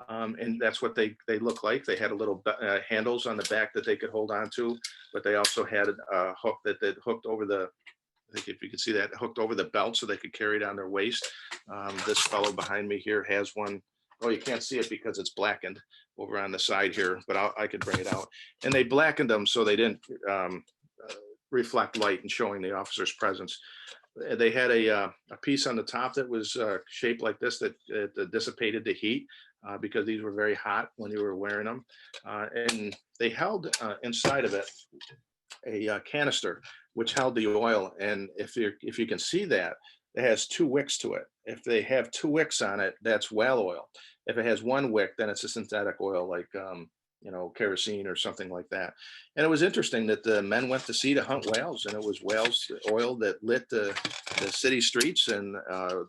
And that's what they look like. They had a little handles on the back that they could hold on to, but they also had a hook that hooked over the, I think if you can see that, hooked over the belt so they could carry it on their waist. This fellow behind me here has one. Oh, you can't see it because it's blackened over on the side here, but I could bring it out. And they blackened them so they didn't reflect light and showing the officer's presence. They had a piece on the top that was shaped like this that dissipated the heat because these were very hot when you were wearing them. And they held inside of it a canister which held the oil. And if you can see that, it has two wicks to it. If they have two wicks on it, that's whale oil. If it has one wick, then it's a synthetic oil like kerosene or something like that. And it was interesting that the men went to sea to hunt whales, and it was whales oil that lit the city streets and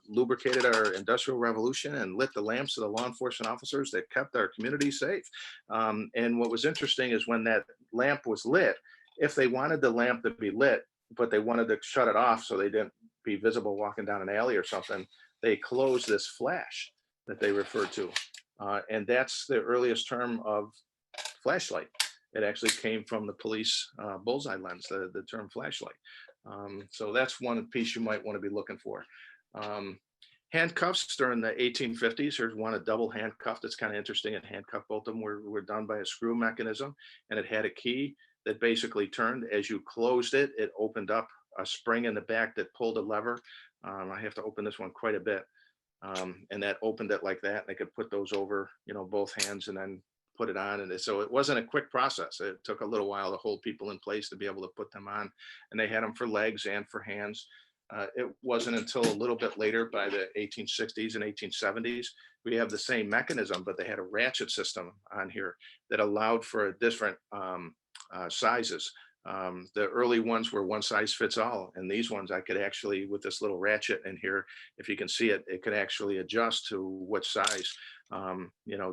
lubricated our industrial revolution and lit the lamps of the law enforcement officers that kept our community safe. And what was interesting is when that lamp was lit, if they wanted the lamp to be lit, but they wanted to shut it off so they didn't be visible walking down an alley or something, they closed this flash that they referred to. And that's the earliest term of flashlight. It actually came from the police bullseye lens, the term flashlight. So that's one piece you might want to be looking for. Handcuffs during the 1850s. Here's one, a double handcuff that's kind of interesting. And handcuff, both of them were done by a screw mechanism, and it had a key that basically turned. As you closed it, it opened up a spring in the back that pulled a lever. I have to open this one quite a bit. And that opened it like that. They could put those over, both hands and then put it on. And so it wasn't a quick process. It took a little while to hold people in place to be able to put them on. And they had them for legs and for hands. It wasn't until a little bit later, by the 1860s and 1870s, we have the same mechanism, but they had a ratchet system on here that allowed for different sizes. The early ones were one size fits all. And these ones I could actually, with this little ratchet in here, if you can see it, it could actually adjust to what size,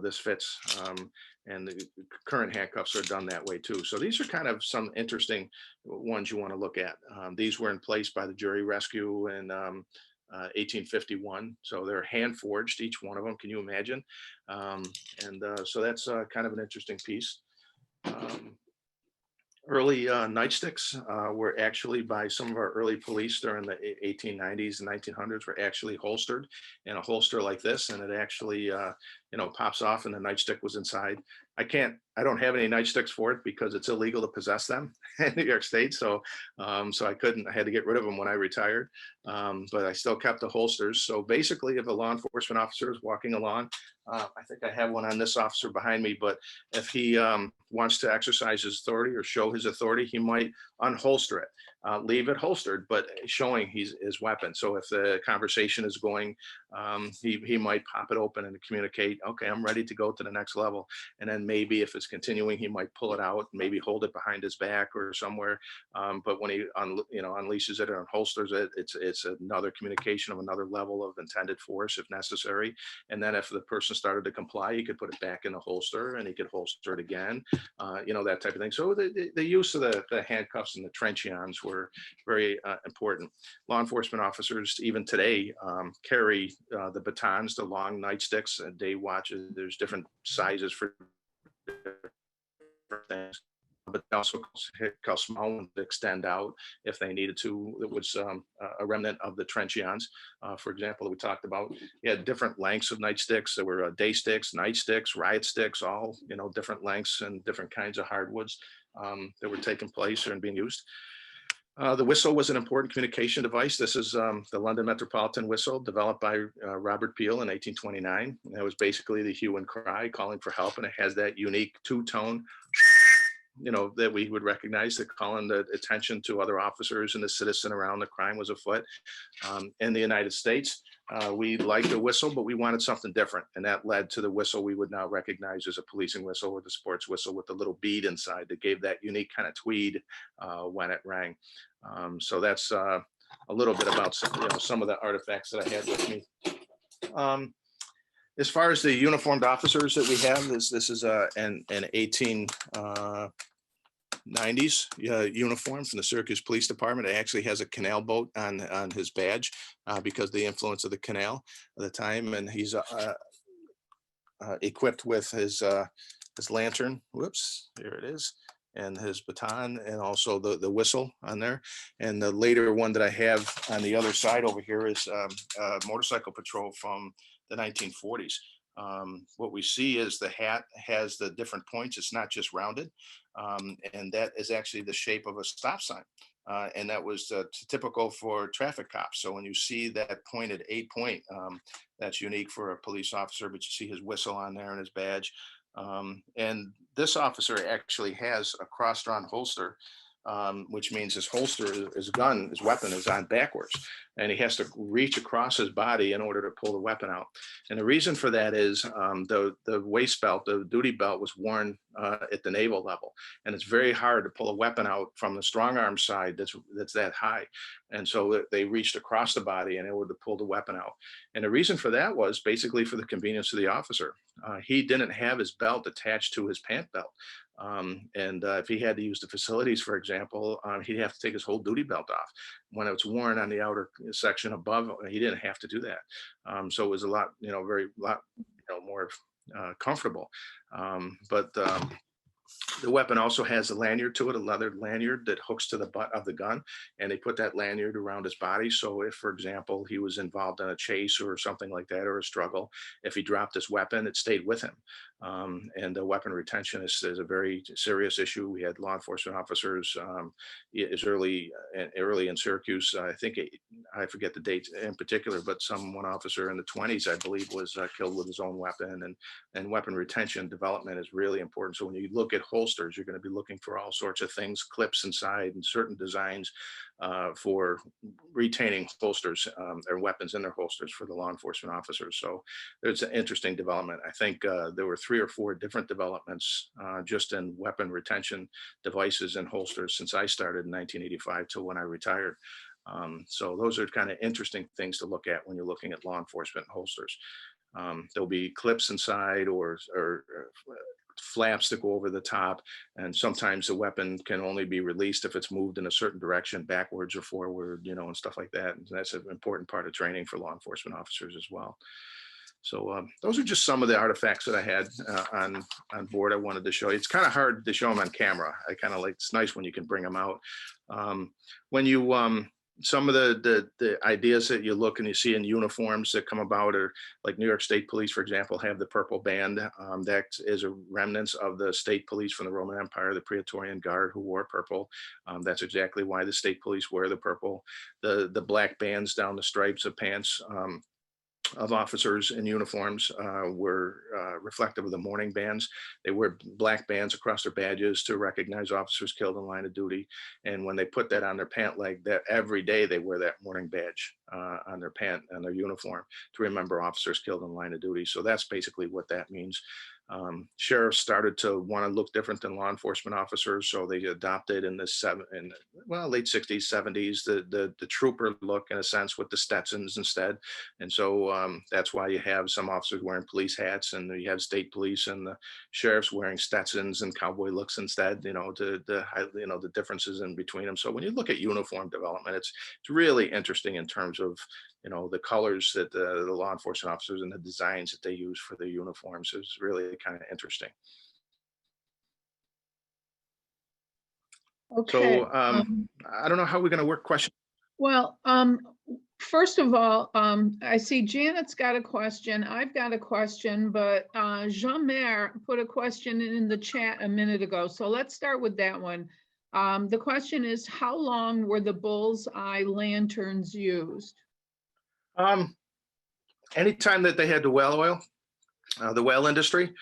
this fits. And the current handcuffs are done that way too. So these are kind of some interesting ones you want to look at. These were in place by the jury rescue in 1851. So they're hand forged, each one of them. Can you imagine? So that's kind of an interesting piece. Early nightsticks were actually, by some of our early police during the 1890s and 1900s, were actually holstered in a holster like this, and it actually pops off and the nightstick was inside. I don't have any nightsticks for it because it's illegal to possess them in New York State. So I had to get rid of them when I retired. But I still kept the holsters. So basically, if a law enforcement officer is walking along, I think I have one on this officer behind me, but if he wants to exercise his authority or show his authority, he might unholster it, leave it holstered, but showing his weapon. So if the conversation is going, he might pop it open and communicate, okay, I'm ready to go to the next level. And then maybe if it's continuing, he might pull it out, maybe hold it behind his back or somewhere. But when he unleashes it or unholsters it, it's another communication of another level of intended force if necessary. And then if the person started to comply, he could put it back in the holster and he could holster it again, that type of thing. So the use of the handcuffs and the trenchions were very important. Law enforcement officers, even today, carry the batons, the long nightsticks, and day watches. There's different sizes for things. But also how small ones extend out if they needed to. It was a remnant of the Trenchions, for example, that we talked about. You had different lengths of nightsticks. There were day sticks, nightsticks, riot sticks, all different lengths and different kinds of hardwoods that were taking place and being used. The whistle was an important communication device. This is the London Metropolitan Whistle, developed by Robert Peel in 1829. And it was basically the hue and cry calling for help, and it has that unique two-tone that we would recognize, that calling the attention to other officers and the citizen around the crime was afoot. In the United States, we liked the whistle, but we wanted something different. And that led to the whistle we would now recognize as a policing whistle, or the sports whistle with the little bead inside that gave that unique kind of tweed when it rang. So that's a little bit about some of the artifacts that I had with me. As far as the uniformed officers that we have, this is an 1890s uniform from the Syracuse Police Department. It actually has a canal boat on his badge because of the influence of the canal at the time. And he's equipped with his lantern. Whoops, here it is. And his baton, and also the whistle on there. And the later one that I have on the other side over here is a motorcycle patrol from the 1940s. What we see is the hat has the different points. It's not just rounded. And that is actually the shape of a stop sign. And that was typical for traffic cops. So when you see that pointed 8 point, that's unique for a police officer, but you see his whistle on there and his badge. And this officer actually has a cross-drawn holster, which means his holster, his gun, his weapon is on backwards, and he has to reach across his body in order to pull the weapon out. And the reason for that is the waist belt, the duty belt, was worn at the naval level, and it's very hard to pull a weapon out from the strong arm side that's that high. And so they reached across the body in order to pull the weapon out. And the reason for that was basically for the convenience of the officer. He didn't have his belt attached to his pant belt. And if he had to use the facilities, for example, he'd have to take his whole duty belt off. When it's worn on the outer section above, he didn't have to do that. So it was a lot, more comfortable. But the weapon also has a lanyard to it, a leather lanyard that hooks to the butt of the gun, and they put that lanyard around his body. So if, for example, he was involved in a chase or something like that, or a struggle, if he dropped his weapon, it stayed with him. And the weapon retention is a very serious issue. We had law enforcement officers as early in Syracuse. I forget the date in particular, but one officer in the 20s, I believe, was killed with his own weapon. And weapon retention development is really important. So when you look at holsters, you're going to be looking for all sorts of things, clips inside, and certain designs for retaining holsters or weapons in their holsters for the law enforcement officers. So it's an interesting development. I think there were 3 or 4 different developments just in weapon retention devices and holsters since I started in 1985 till when I retired. So those are kind of interesting things to look at when you're looking at law enforcement holsters. There'll be clips inside or flaps that go over the top, and sometimes the weapon can only be released if it's moved in a certain direction, backwards or forward, and stuff like that. And that's an important part of training for law enforcement officers as well. So those are just some of the artifacts that I had on board I wanted to show you. It's kind of hard to show them on camera. I kind of like, it's nice when you can bring them out. When you some of the ideas that you look and you see in uniforms that come about are like New York State Police, for example, have the purple band. That is a remnants of the state police from the Roman Empire, the Praetorian Guard, who wore purple. That's exactly why the state police wear the purple. The black bands down the stripes of pants of officers in uniforms were reflective of the mourning bands. They wear black bands across their badges to recognize officers killed in line of duty. And when they put that on their pant leg, that every day they wear that mourning badge on their uniform to remember officers killed in line of duty. So that's basically what that means. Sheriffs started to want to look different than law enforcement officers, so they adopted in the late 60s, 70s, the trooper look, in a sense, with the Stetsons instead. And so that's why you have some officers wearing police hats, and you have state police and the sheriffs wearing Stetsons and cowboy looks instead. The differences in between them. So when you look at uniform development, it's really interesting in terms of the colors that the law enforcement officers and the designs that they use for their uniforms is really kind of interesting. Okay. So I don't know how we're going to work questions. Well, first of all, I see Janet's got a question. I've got a question, but Jean-Mère put a question in the chat a minute ago. So let's start with that one. The question is, how long were the bullseye lanterns used? Um, Anytime that they had the well oil, the well industry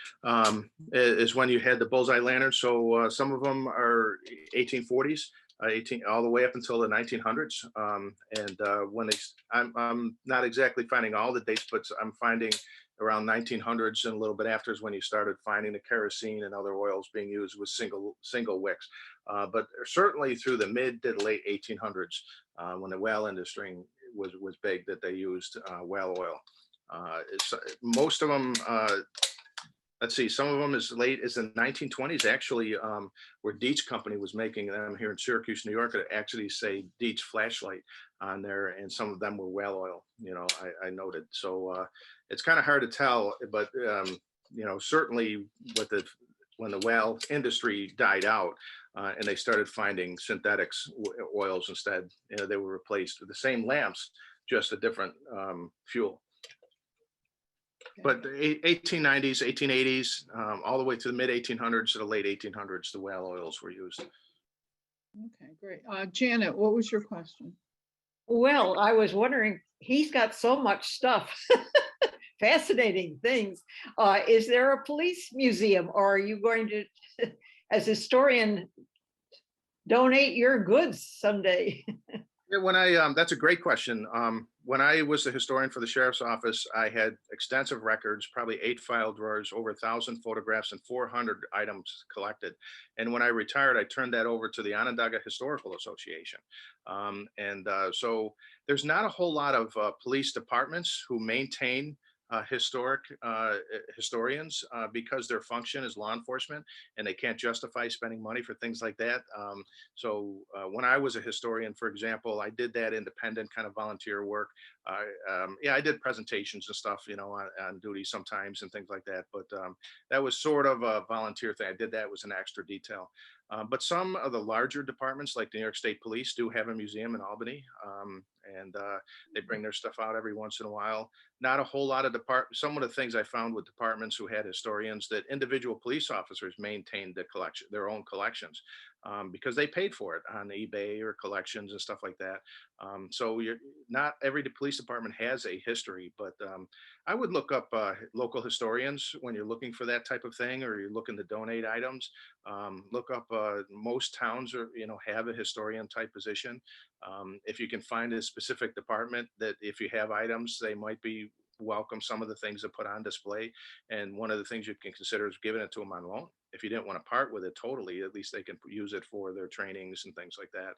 is when you had the bullseye lanterns. So some of them are 1840s, 18 all the way up until the 1900s. And when they, I'm not exactly finding all the dates, but I'm finding around 1900s and a little bit after is when you started finding the kerosene and other oils being used with single wicks. But certainly through the mid to late 1800s, when the well industry was big, that they used well oil. Most of them, let's see, some of them as late as the 1920s, actually, where Dietz Company was making them here in Syracuse, New York. It actually say Dietz flashlight on there, and some of them were well oil. I noted. So it's kind of hard to tell, but certainly when the well industry died out and they started finding synthetics oils instead, they were replaced with the same lamps, just a different fuel. But the 1890s, 1880s, all the way to the mid 1800s to the late 1800s, the well oils were used. Okay, great. Janet, what was your question? Well, I was wondering, he's got so much stuff, fascinating things. Is there a police museum, or are you going to, as historian, donate your goods someday? Yeah, that's a great question. When I was the historian for the sheriff's office, I had extensive records, probably 8 file drawers, over 1,000 photographs, and 400 items collected. And when I retired, I turned that over to the Onondaga Historical Association. So there's not a whole lot of police departments who maintain historians because their function is law enforcement and they can't justify spending money for things like that. So when I was a historian, for example, I did that independent kind of volunteer work. I did presentations and stuff, on duty sometimes and things like that. But that was sort of a volunteer thing. I did that, was an extra detail. But some of the larger departments, like the New York State Police, do have a museum in Albany, and they bring their stuff out every once in a while. Not a whole lot of some of the things I found with departments who had historians, that individual police officers maintained their own collections, because they paid for it on eBay or collections and stuff like that. So not every police department has a history, but I would look up local historians when you're looking for that type of thing, or you're looking to donate items. Look up most towns have a historian type position. If you can find a specific department that if you have items, they might be welcome some of the things to put on display. And one of the things you can consider is giving it to them on loan. If you didn't want to part with it totally, at least they can use it for their trainings and things like that.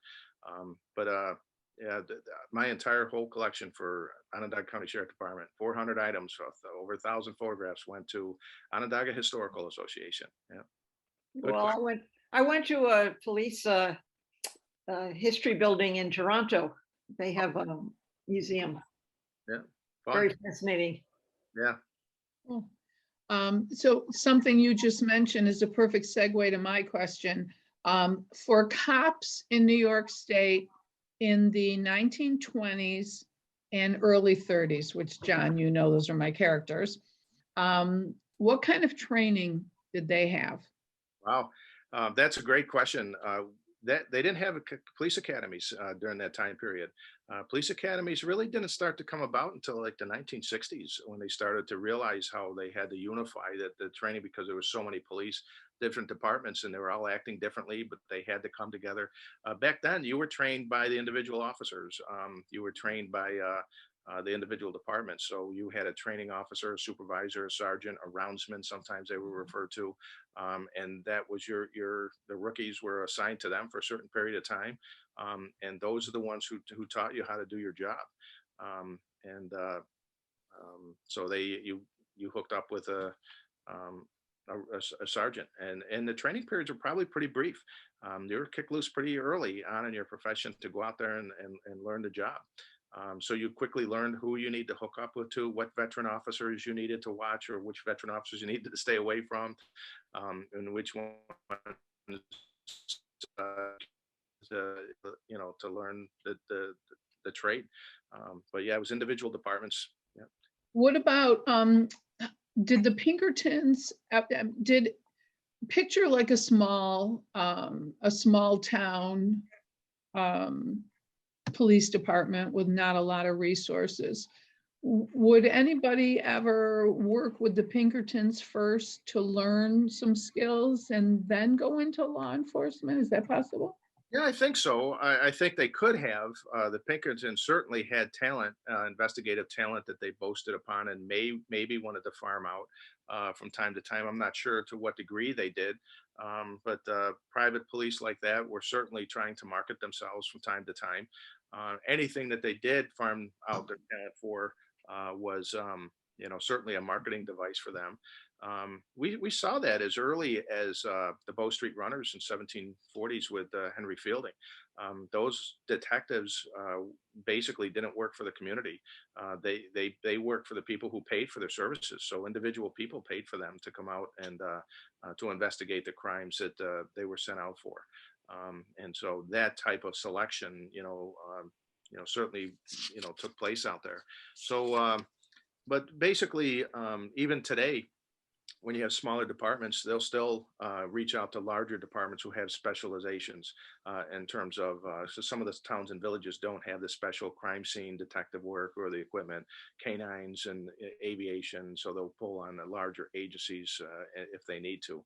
My entire whole collection for Onondaga County Sheriff Department, 400 items, over 1,000 photographs, went to Onondaga Historical Association. Yeah. Well, I went to a police history building in Toronto. They have a museum. Yeah. Fun. Very fascinating. Yeah. Cool. So something you just mentioned is a perfect segue to my question. For cops in New York State in the 1920s and early 30s, which, John, those are my characters, what kind of training did they have? Wow, that's a great question. That they didn't have police academies during that time period. Police academies really didn't start to come about until like the 1960s, when they started to realize how they had to unify the training, because there were so many police, different departments, and they were all acting differently, but they had to come together. Back then, you were trained by the individual officers. You were trained by the individual departments. So you had a training officer, a supervisor, a sergeant, a roundsman, sometimes they were referred to. And that was the rookies were assigned to them for a certain period of time. And those are the ones who taught you how to do your job. So you hooked up with a sergeant, and the training periods were probably pretty brief. You were kicked loose pretty early on in your profession to go out there and learn the job. So you quickly learned who you need to hook up with, what veteran officers you needed to watch, or which veteran officers you needed to stay away from, and which one to learn the trade. But yeah, it was individual departments. Yeah. What about, did the Pinkertons, did, picture like a small town, police department with not a lot of resources. Would anybody ever work with the Pinkertons first to learn some skills and then go into law enforcement? Is that possible? Yeah, I think so. I think they could have. The Pinkertons certainly had talent, investigative talent that they boasted upon, and maybe wanted to farm out from time to time. I'm not sure to what degree they did, but private police like that were certainly trying to market themselves from time to time. Anything that they did farm out their talent for was, certainly a marketing device for them. We saw that as early as the Bow Street Runners in 1740s with Henry Fielding. Those detectives basically didn't work for the community. They worked for the people who paid for their services. So individual people paid for them to come out and to investigate the crimes that they were sent out for. And so that type of selection, certainly, took place out there. So, but basically, even today, when you have smaller departments, they'll still reach out to larger departments who have specializations in terms of, so some of the towns and villages don't have the special crime scene detective work or the equipment, canines and aviation. So they'll pull on the larger agencies if they need to.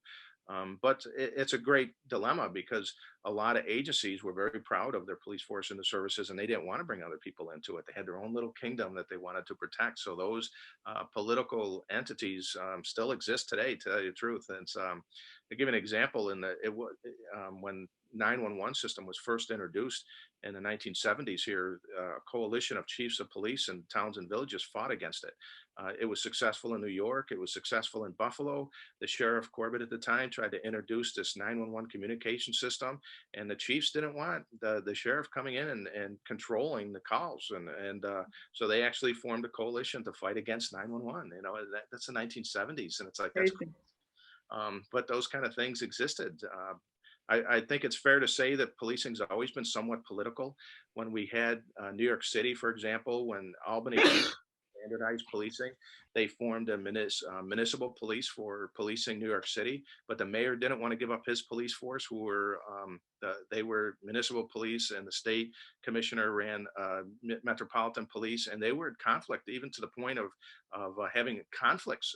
But it's a great dilemma because a lot of agencies were very proud of their police force and the services, and they didn't want to bring other people into it. They had their own little kingdom that they wanted to protect. So those political entities still exist today, to tell you the truth. And it's, to give an example, when 911 system was first introduced in the 1970s here, a coalition of chiefs of police in towns and villages fought against it. It was successful in New York. It was successful in Buffalo. The sheriff Corbett at the time tried to introduce this 911 communication system, and the chiefs didn't want the sheriff coming in and controlling the calls. And so they actually formed a coalition to fight against 911. That's the 1970s, and it's like that's. Crazy. But those kind of things existed. I think it's fair to say that policing's always been somewhat political. When we had New York City, for example, when Albany standardized policing, they formed a municipal police for policing New York City, but the mayor didn't want to give up his police force, who were they were municipal police, and the state commissioner ran metropolitan police, and they were in conflict, even to the point of having conflicts,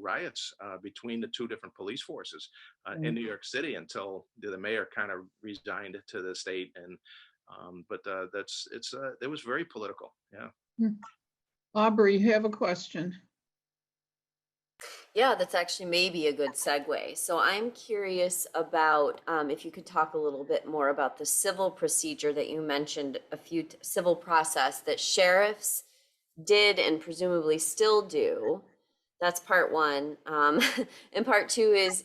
riots between the two different police forces in New York City, until the mayor kind of resigned to the state. And but it was very political. Yeah. Aubrey, you have a question? Yeah, that's actually maybe a good segue. So I'm curious about if you could talk a little bit more about the civil procedure that you mentioned, civil process that sheriffs did and presumably still do. That's part one. And part two is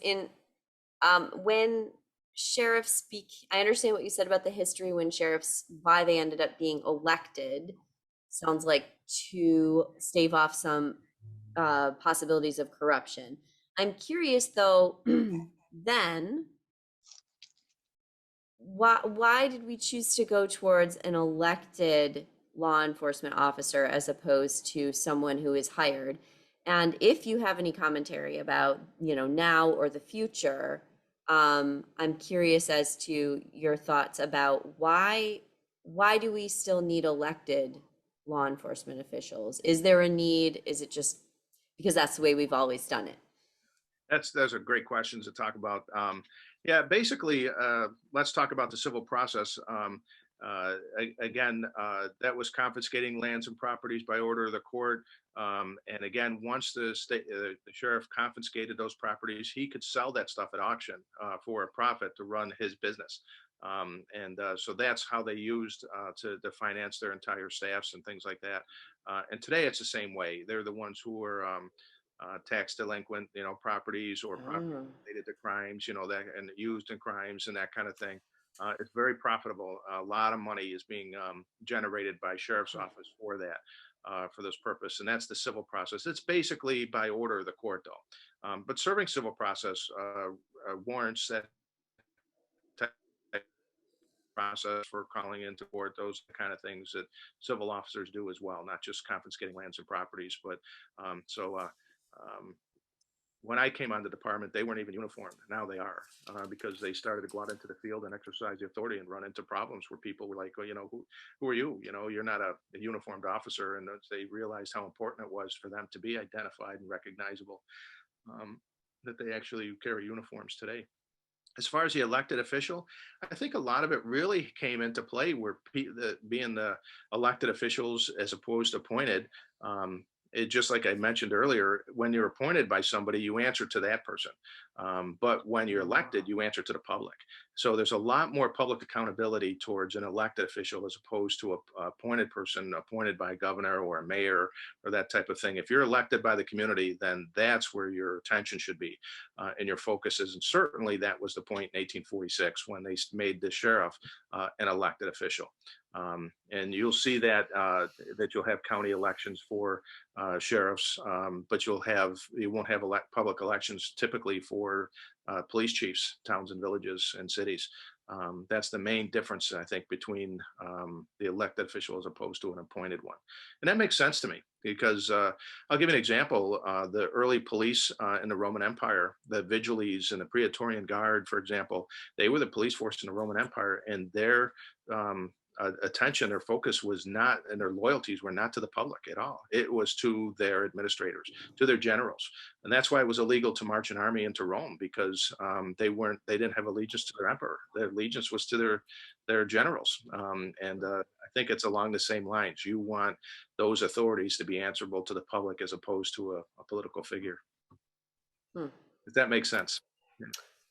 when sheriffs speak, I understand what you said about the history when sheriffs, why they ended up being elected. Sounds like to stave off some possibilities of corruption. I'm curious though, then why did we choose to go towards an elected law enforcement officer as opposed to someone who is hired? And if you have any commentary about, now or the future, I'm curious as to your thoughts about why do we still need elected law enforcement officials? Is there a need? Is it just because that's the way we've always done it? Those are great questions to talk about. Yeah, basically, let's talk about the civil process. Again, that was confiscating lands and properties by order of the court. And again, once the sheriff confiscated those properties, he could sell that stuff at auction for a profit to run his business. So that's how they used to finance their entire staffs and things like that. And today it's the same way. They're the ones who are tax delinquent, properties or property related to crimes, that and used in crimes and that kind of thing. It's very profitable. A lot of money is being generated by sheriff's office for that, for this purpose. And that's the civil process. It's basically by order of the court, though. But serving civil process warrants that process for calling into court, those kind of things that civil officers do as well, not just confiscating lands and properties. But when I came on the department, they weren't even uniformed. Now they are, because they started to go out into the field and exercise the authority and run into problems where people were like, "Oh, who are you? You're not a uniformed officer." And they realized how important it was for them to be identified and recognizable, that they actually carry uniforms today. As far as the elected official, I think a lot of it really came into play where being the elected officials as opposed to appointed. It just like I mentioned earlier, when you're appointed by somebody, you answer to that person. But when you're elected, you answer to the public. So there's a lot more public accountability towards an elected official as opposed to a appointed person appointed by a governor or a mayor or that type of thing. If you're elected by the community, then that's where your attention should be, and your focus is. And certainly that was the point in 1846 when they made the sheriff an elected official. And you'll see that you'll have county elections for sheriffs, but you won't have public elections typically for police chiefs, towns and villages and cities. That's the main difference, I think, between the elected official as opposed to an appointed one. And that makes sense to me because I'll give you an example. The early police in the Roman Empire, the Vigiles and the Praetorian Guard, for example, they were the police force in the Roman Empire, and their attention, their focus was not, and their loyalties were not to the public at all. It was to their administrators, to their generals. And that's why it was illegal to march an army into Rome, because they didn't have allegiance to their emperor. Their allegiance was to their generals. And I think it's along the same lines. You want those authorities to be answerable to the public as opposed to a political figure. If that makes sense. Yeah.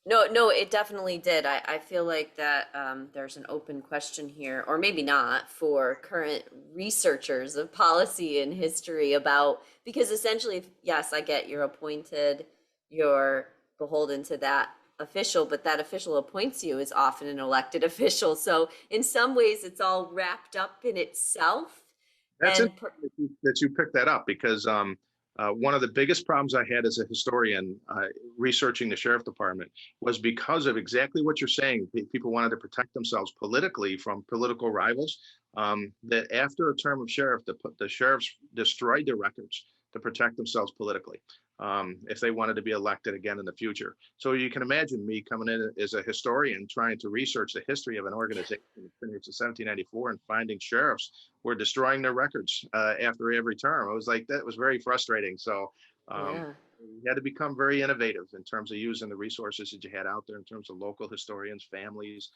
No, it definitely did. I feel like that there's an open question here, or maybe not, for current researchers of policy and history about, because essentially, yes, I get you're appointed, you're beholden to that official, but that official appoints you is often an elected official. So in some ways, it's all wrapped up in itself. That's it that you picked that up, because one of the biggest problems I had as a historian researching the sheriff department was because of exactly what you're saying. People wanted to protect themselves politically from political rivals. That after a term of sheriff, the sheriffs destroyed their records to protect themselves politically, if they wanted to be elected again in the future. So you can imagine me coming in as a historian trying to research the history of an organization since 1794 and finding sheriffs were destroying their records after every term. It was like, that was very frustrating. So you had to become very innovative in terms of using the resources that you had out there in terms of local historians, families.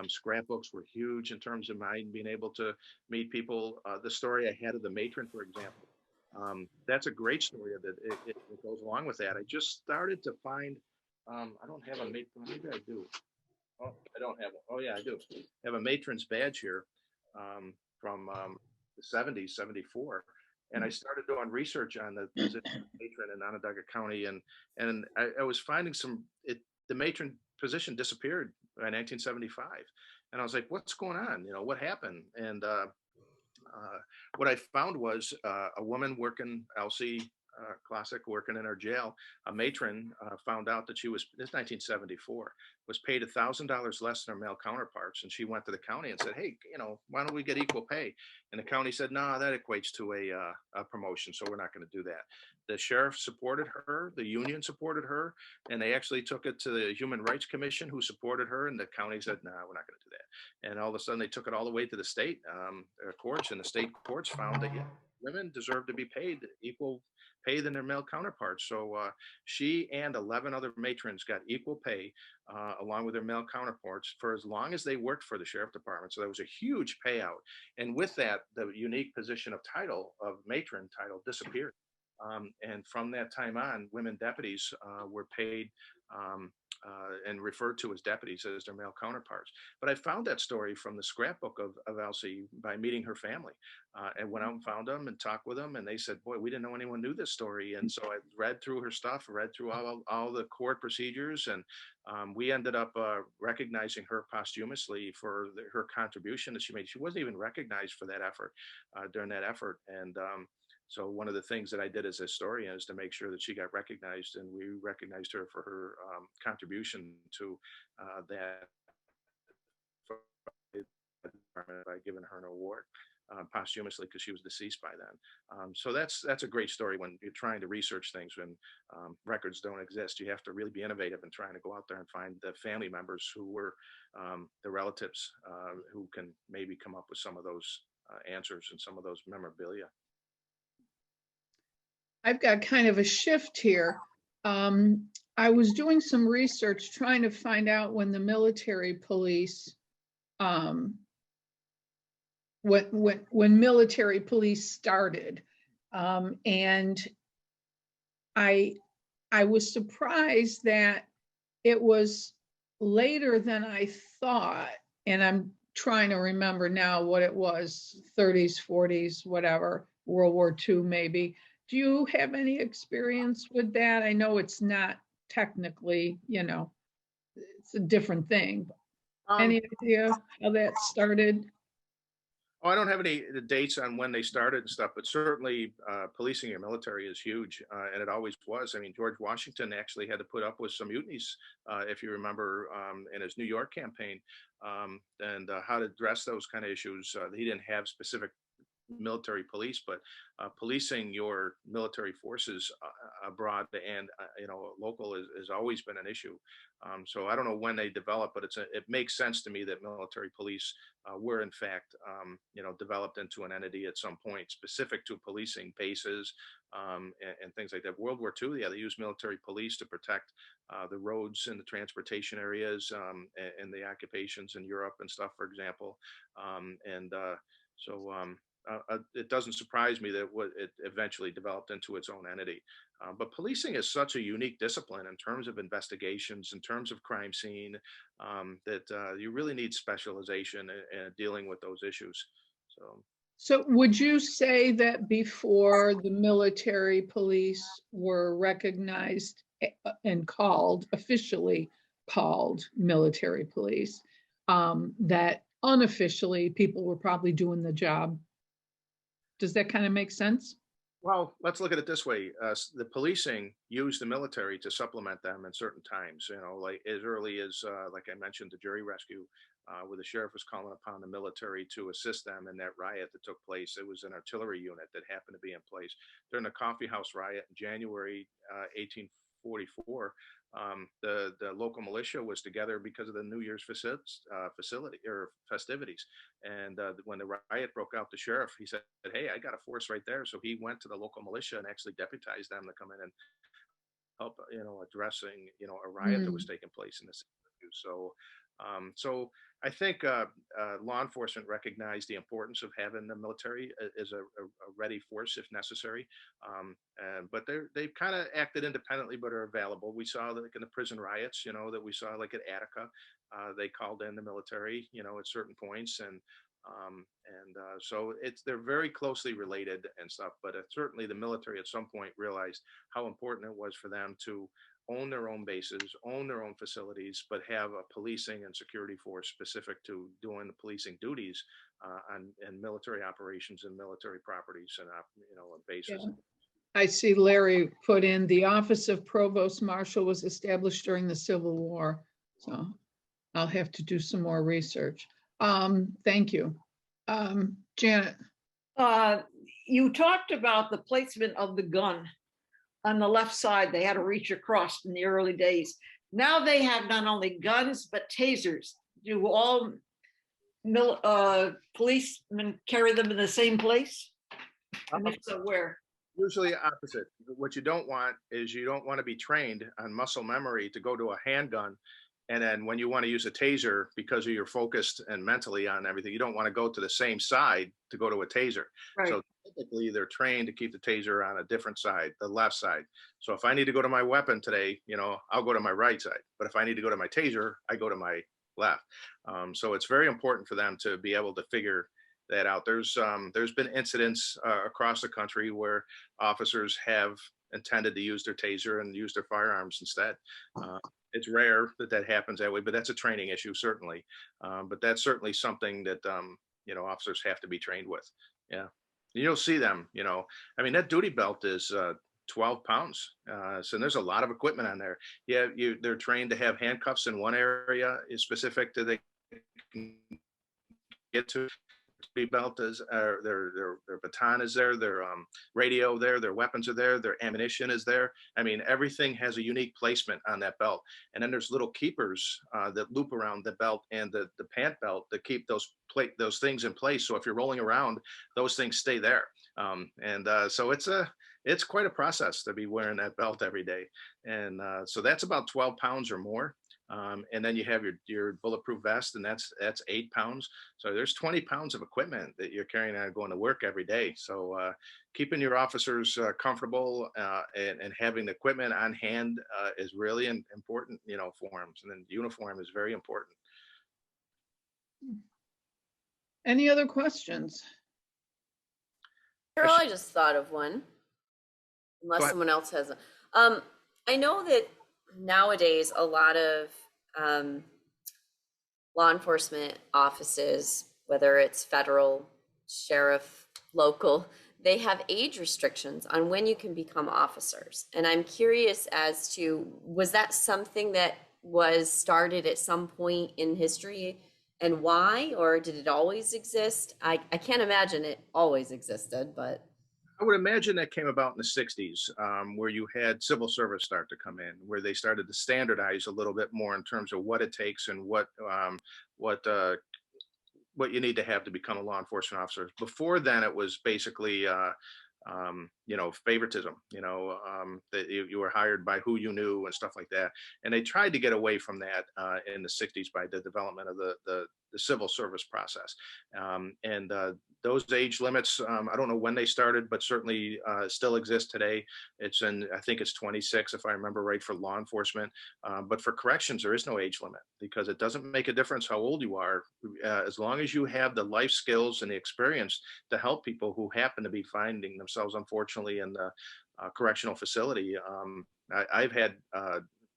Scrapbooks were huge in terms of mine being able to meet people. The story I had of the matron, for example, that's a great story that it goes along with that. I just started to find, I don't have a matron, maybe I do. Oh, I don't have it. Oh yeah, I do. I have a matron's badge here from the 70s, 74. And I started doing research on the position of matron in Onondaga County. And I was finding the matron position disappeared by 1975. And I was like, what's going on? What happened? And what I found was a woman working, Elsie Classic, working in her jail, a matron found out that this 1974, was paid $1,000 less than her male counterparts. And she went to the county and said, hey, why don't we get equal pay? And the county said, no, that equates to a promotion, so we're not going to do that. The sheriff supported her, the union supported her, and they actually took it to the Human Rights Commission, who supported her, and the county said, no, we're not going to do that. And all of a sudden they took it all the way to the state courts, and the state courts found that women deserve to be paid equal pay than their male counterparts. So she and 11 other matrons got equal pay along with their male counterparts for as long as they worked for the sheriff department. So that was a huge payout. And with that, the unique position of matron title disappeared. And from that time on, women deputies were paid and referred to as deputies as their male counterparts. But I found that story from the scrapbook of Elsie by meeting her family. And went out and found them and talked with them. And they said, boy, we didn't know anyone knew this story. And so I read through her stuff, read through all the court procedures. And we ended up recognizing her posthumously for her contribution that she made. She wasn't even recognized for that effort during that effort. And so one of the things that I did as a historian is to make sure that she got recognized, and we recognized her for her contribution to that Department by giving her an award posthumously because she was deceased by then. So that's a great story when you're trying to research things when records don't exist. You have to really be innovative in trying to go out there and find the family members who were the relatives who can maybe come up with some of those answers and some of those memorabilia. I've got kind of a shift here. I was doing some research trying to find out when the military police, when military police started, and I was surprised that it was later than I thought, and I'm trying to remember now what it was, 30s, 40s, whatever, World War II maybe. Do you have any experience with that? I know it's not technically, it's a different thing. Any idea how that started? Oh, I don't have any dates on when they started and stuff, but certainly policing your military is huge, and it always was. I mean, George Washington actually had to put up with some mutinies, if you remember, in his New York campaign, and how to address those kind of issues. He didn't have specific military police, but policing your military forces abroad and local has always been an issue. So I don't know when they developed, but it makes sense to me that military police were in fact developed into an entity at some point specific to policing bases and things like that. World War II, yeah, they used military police to protect the roads and the transportation areas and the occupations in Europe and stuff, for example. It doesn't surprise me that it eventually developed into its own entity. But policing is such a unique discipline in terms of investigations, in terms of crime scene, that you really need specialization in dealing with those issues. So would you say that before the military police were recognized and officially called military police, that unofficially people were probably doing the job? Does that kind of make sense? Well, let's look at it this way. The policing used the military to supplement them in certain times, like as early as, like I mentioned, the jury rescue, where the sheriff was calling upon the military to assist them in that riot that took place. It was an artillery unit that happened to be in place. During the Coffee House riot in January 1844, the local militia was together because of the New Year's facility or festivities. And when the riot broke out, the sheriff, he said, "Hey, I got a force right there." So he went to the local militia and actually deputized them to come in and help, addressing, a riot that was taking place in the city. So I think law enforcement recognized the importance of having the military as a ready force if necessary. But they've kind of acted independently, but are available. We saw like in the prison riots, that we saw like at Attica, they called in the military, at certain points. So they're very closely related and stuff, but certainly the military at some point realized how important it was for them to own their own bases, own their own facilities, but have a policing and security force specific to doing the policing duties and military operations and military properties and bases. Yeah. I see Larry put in the Office of Provost Marshal was established during the Civil War. So I'll have to do some more research. Thank you. Janet. You talked about the placement of the gun on the left side. They had to reach across in the early days. Now they have not only guns, but tasers. Do all policemen carry them in the same place? And if so, where? Usually opposite. What you don't want is you don't want to be trained on muscle memory to go to a handgun. And then when you want to use a taser, because of your focused and mentally on everything, you don't want to go to the same side to go to a taser. Right. So typically they're trained to keep the taser on a different side, the left side. So if I need to go to my weapon today, I'll go to my right side. But if I need to go to my taser, I go to my left. So it's very important for them to be able to figure that out. There's been incidents across the country where officers have intended to use their taser and use their firearms instead. It's rare that happens that way, but that's a training issue, certainly. But that's certainly something that, officers have to be trained with. Yeah. You'll see them, that duty belt is 12 pounds. So there's a lot of equipment on there. Yeah. They're trained to have handcuffs in one area is specific to they can get to belt is, their baton is there, their radio there, their weapons are there, their ammunition is there. I mean, everything has a unique placement on that belt. And then there's little keepers that loop around the belt and the pant belt that keep those things in place. So if you're rolling around, those things stay there. So it's quite a process to be wearing that belt every day. And so that's about 12 pounds or more. And then you have your bulletproof vest, and that's 8 pounds. So there's 20 pounds of equipment that you're carrying out going to work every day. So keeping your officers comfortable and having the equipment on hand is really important, for them. And then uniform is very important. Any other questions? Carol, I just thought of one. Unless someone else has a. I know that nowadays a lot of law enforcement offices, whether it's federal, sheriff, local, they have age restrictions on when you can become officers. And I'm curious as to, was that something that was started at some point in history and why, or did it always exist? I can't imagine it always existed, but. I would imagine that came about in the 60s, where you had civil service start to come in, where they started to standardize a little bit more in terms of what it takes and what you need to have to become a law enforcement officer. Before then, it was basically favoritism, that you were hired by who you knew and stuff like that. And they tried to get away from that in the 60s by the development of the civil service process. Those age limits, I don't know when they started, but certainly still exist today. I think it's 26, if I remember right, for law enforcement. But for corrections, there is no age limit, because it doesn't make a difference how old you are, as long as you have the life skills and the experience to help people who happen to be finding themselves, unfortunately, in the correctional facility. I've had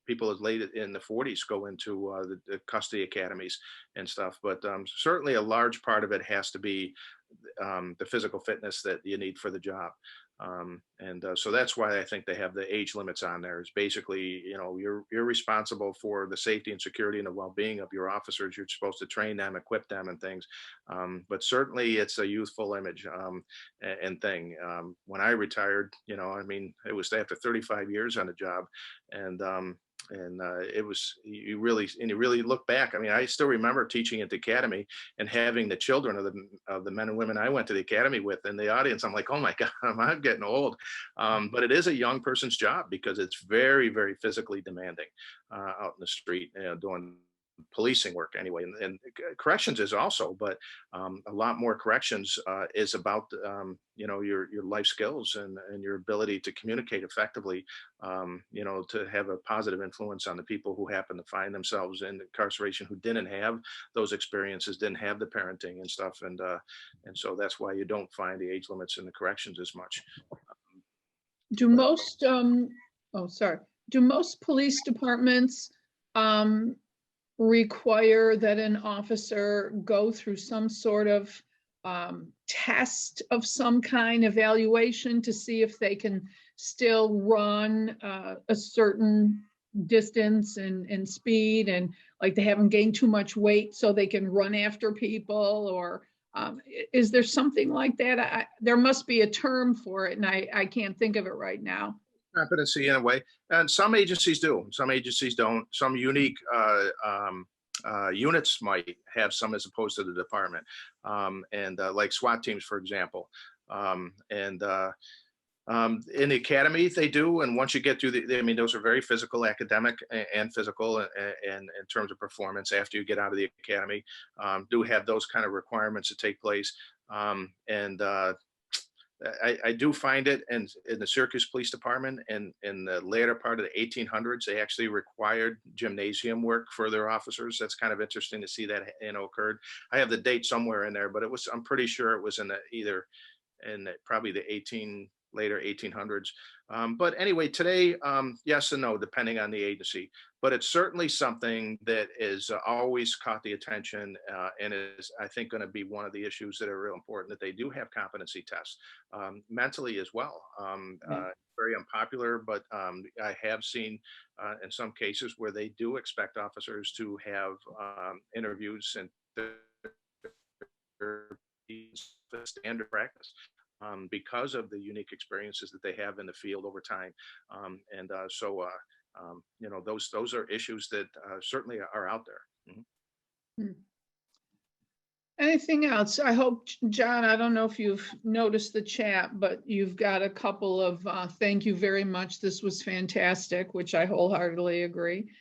people as late in the 40s go into the custody academies and stuff, but certainly a large part of it has to be the physical fitness that you need for the job. So that's why I think they have the age limits on there. Is basically, you're responsible for the safety and security and the well-being of your officers. You're supposed to train them, equip them, and things. But certainly, it's a youthful image and thing. When I retired, it was after 35 years on the job, and it was, you really look back. I still remember teaching at the academy and having the children of the men and women I went to the academy with in the audience. I'm like, oh my God, I'm getting old. But it is a young person's job, because it's very, very physically demanding out in the street, doing policing work anyway. And corrections is also, but a lot more corrections is about your life skills and your ability to communicate effectively, to have a positive influence on the people who happen to find themselves in incarceration, who didn't have those experiences, didn't have the parenting and stuff. And so that's why you don't find the age limits in the corrections as much. Do most police departments require that an officer go through some sort of test of some kind, evaluation, to see if they can still run a certain distance and speed, and like they haven't gained too much weight so they can run after people? Or is there something like that? There must be a term for it, and I can't think of it right now. Competency in a way, and some agencies do, some agencies don't. Some unique units might have some, as opposed to the department, like SWAT teams, for example. In the academy they do, and once you get through those are very physical, academic and physical, and in terms of performance after you get out of the academy, do have those kind of requirements that take place. I do find it in the Syracuse Police Department, and in the later part of the 1800s, they actually required gymnasium work for their officers. That's kind of interesting to see that occurred. I have the date somewhere in there, but I'm pretty sure it was probably the later 1800s. But anyway, today, yes and no, depending on the agency. But it's certainly something that is always caught the attention, and is, I think, going to be one of the issues that are real important, that they do have competency tests mentally as well. Very unpopular, but I have seen in some cases where they do expect officers to have interviews and a standard practice because of the unique experiences that they have in the field over time. You know, those are issues that certainly are out there. Mhm. Anything else? I hope, John, I don't know if you've noticed the chat, but you've got a couple of thank you very much. This was fantastic, which I wholeheartedly agree.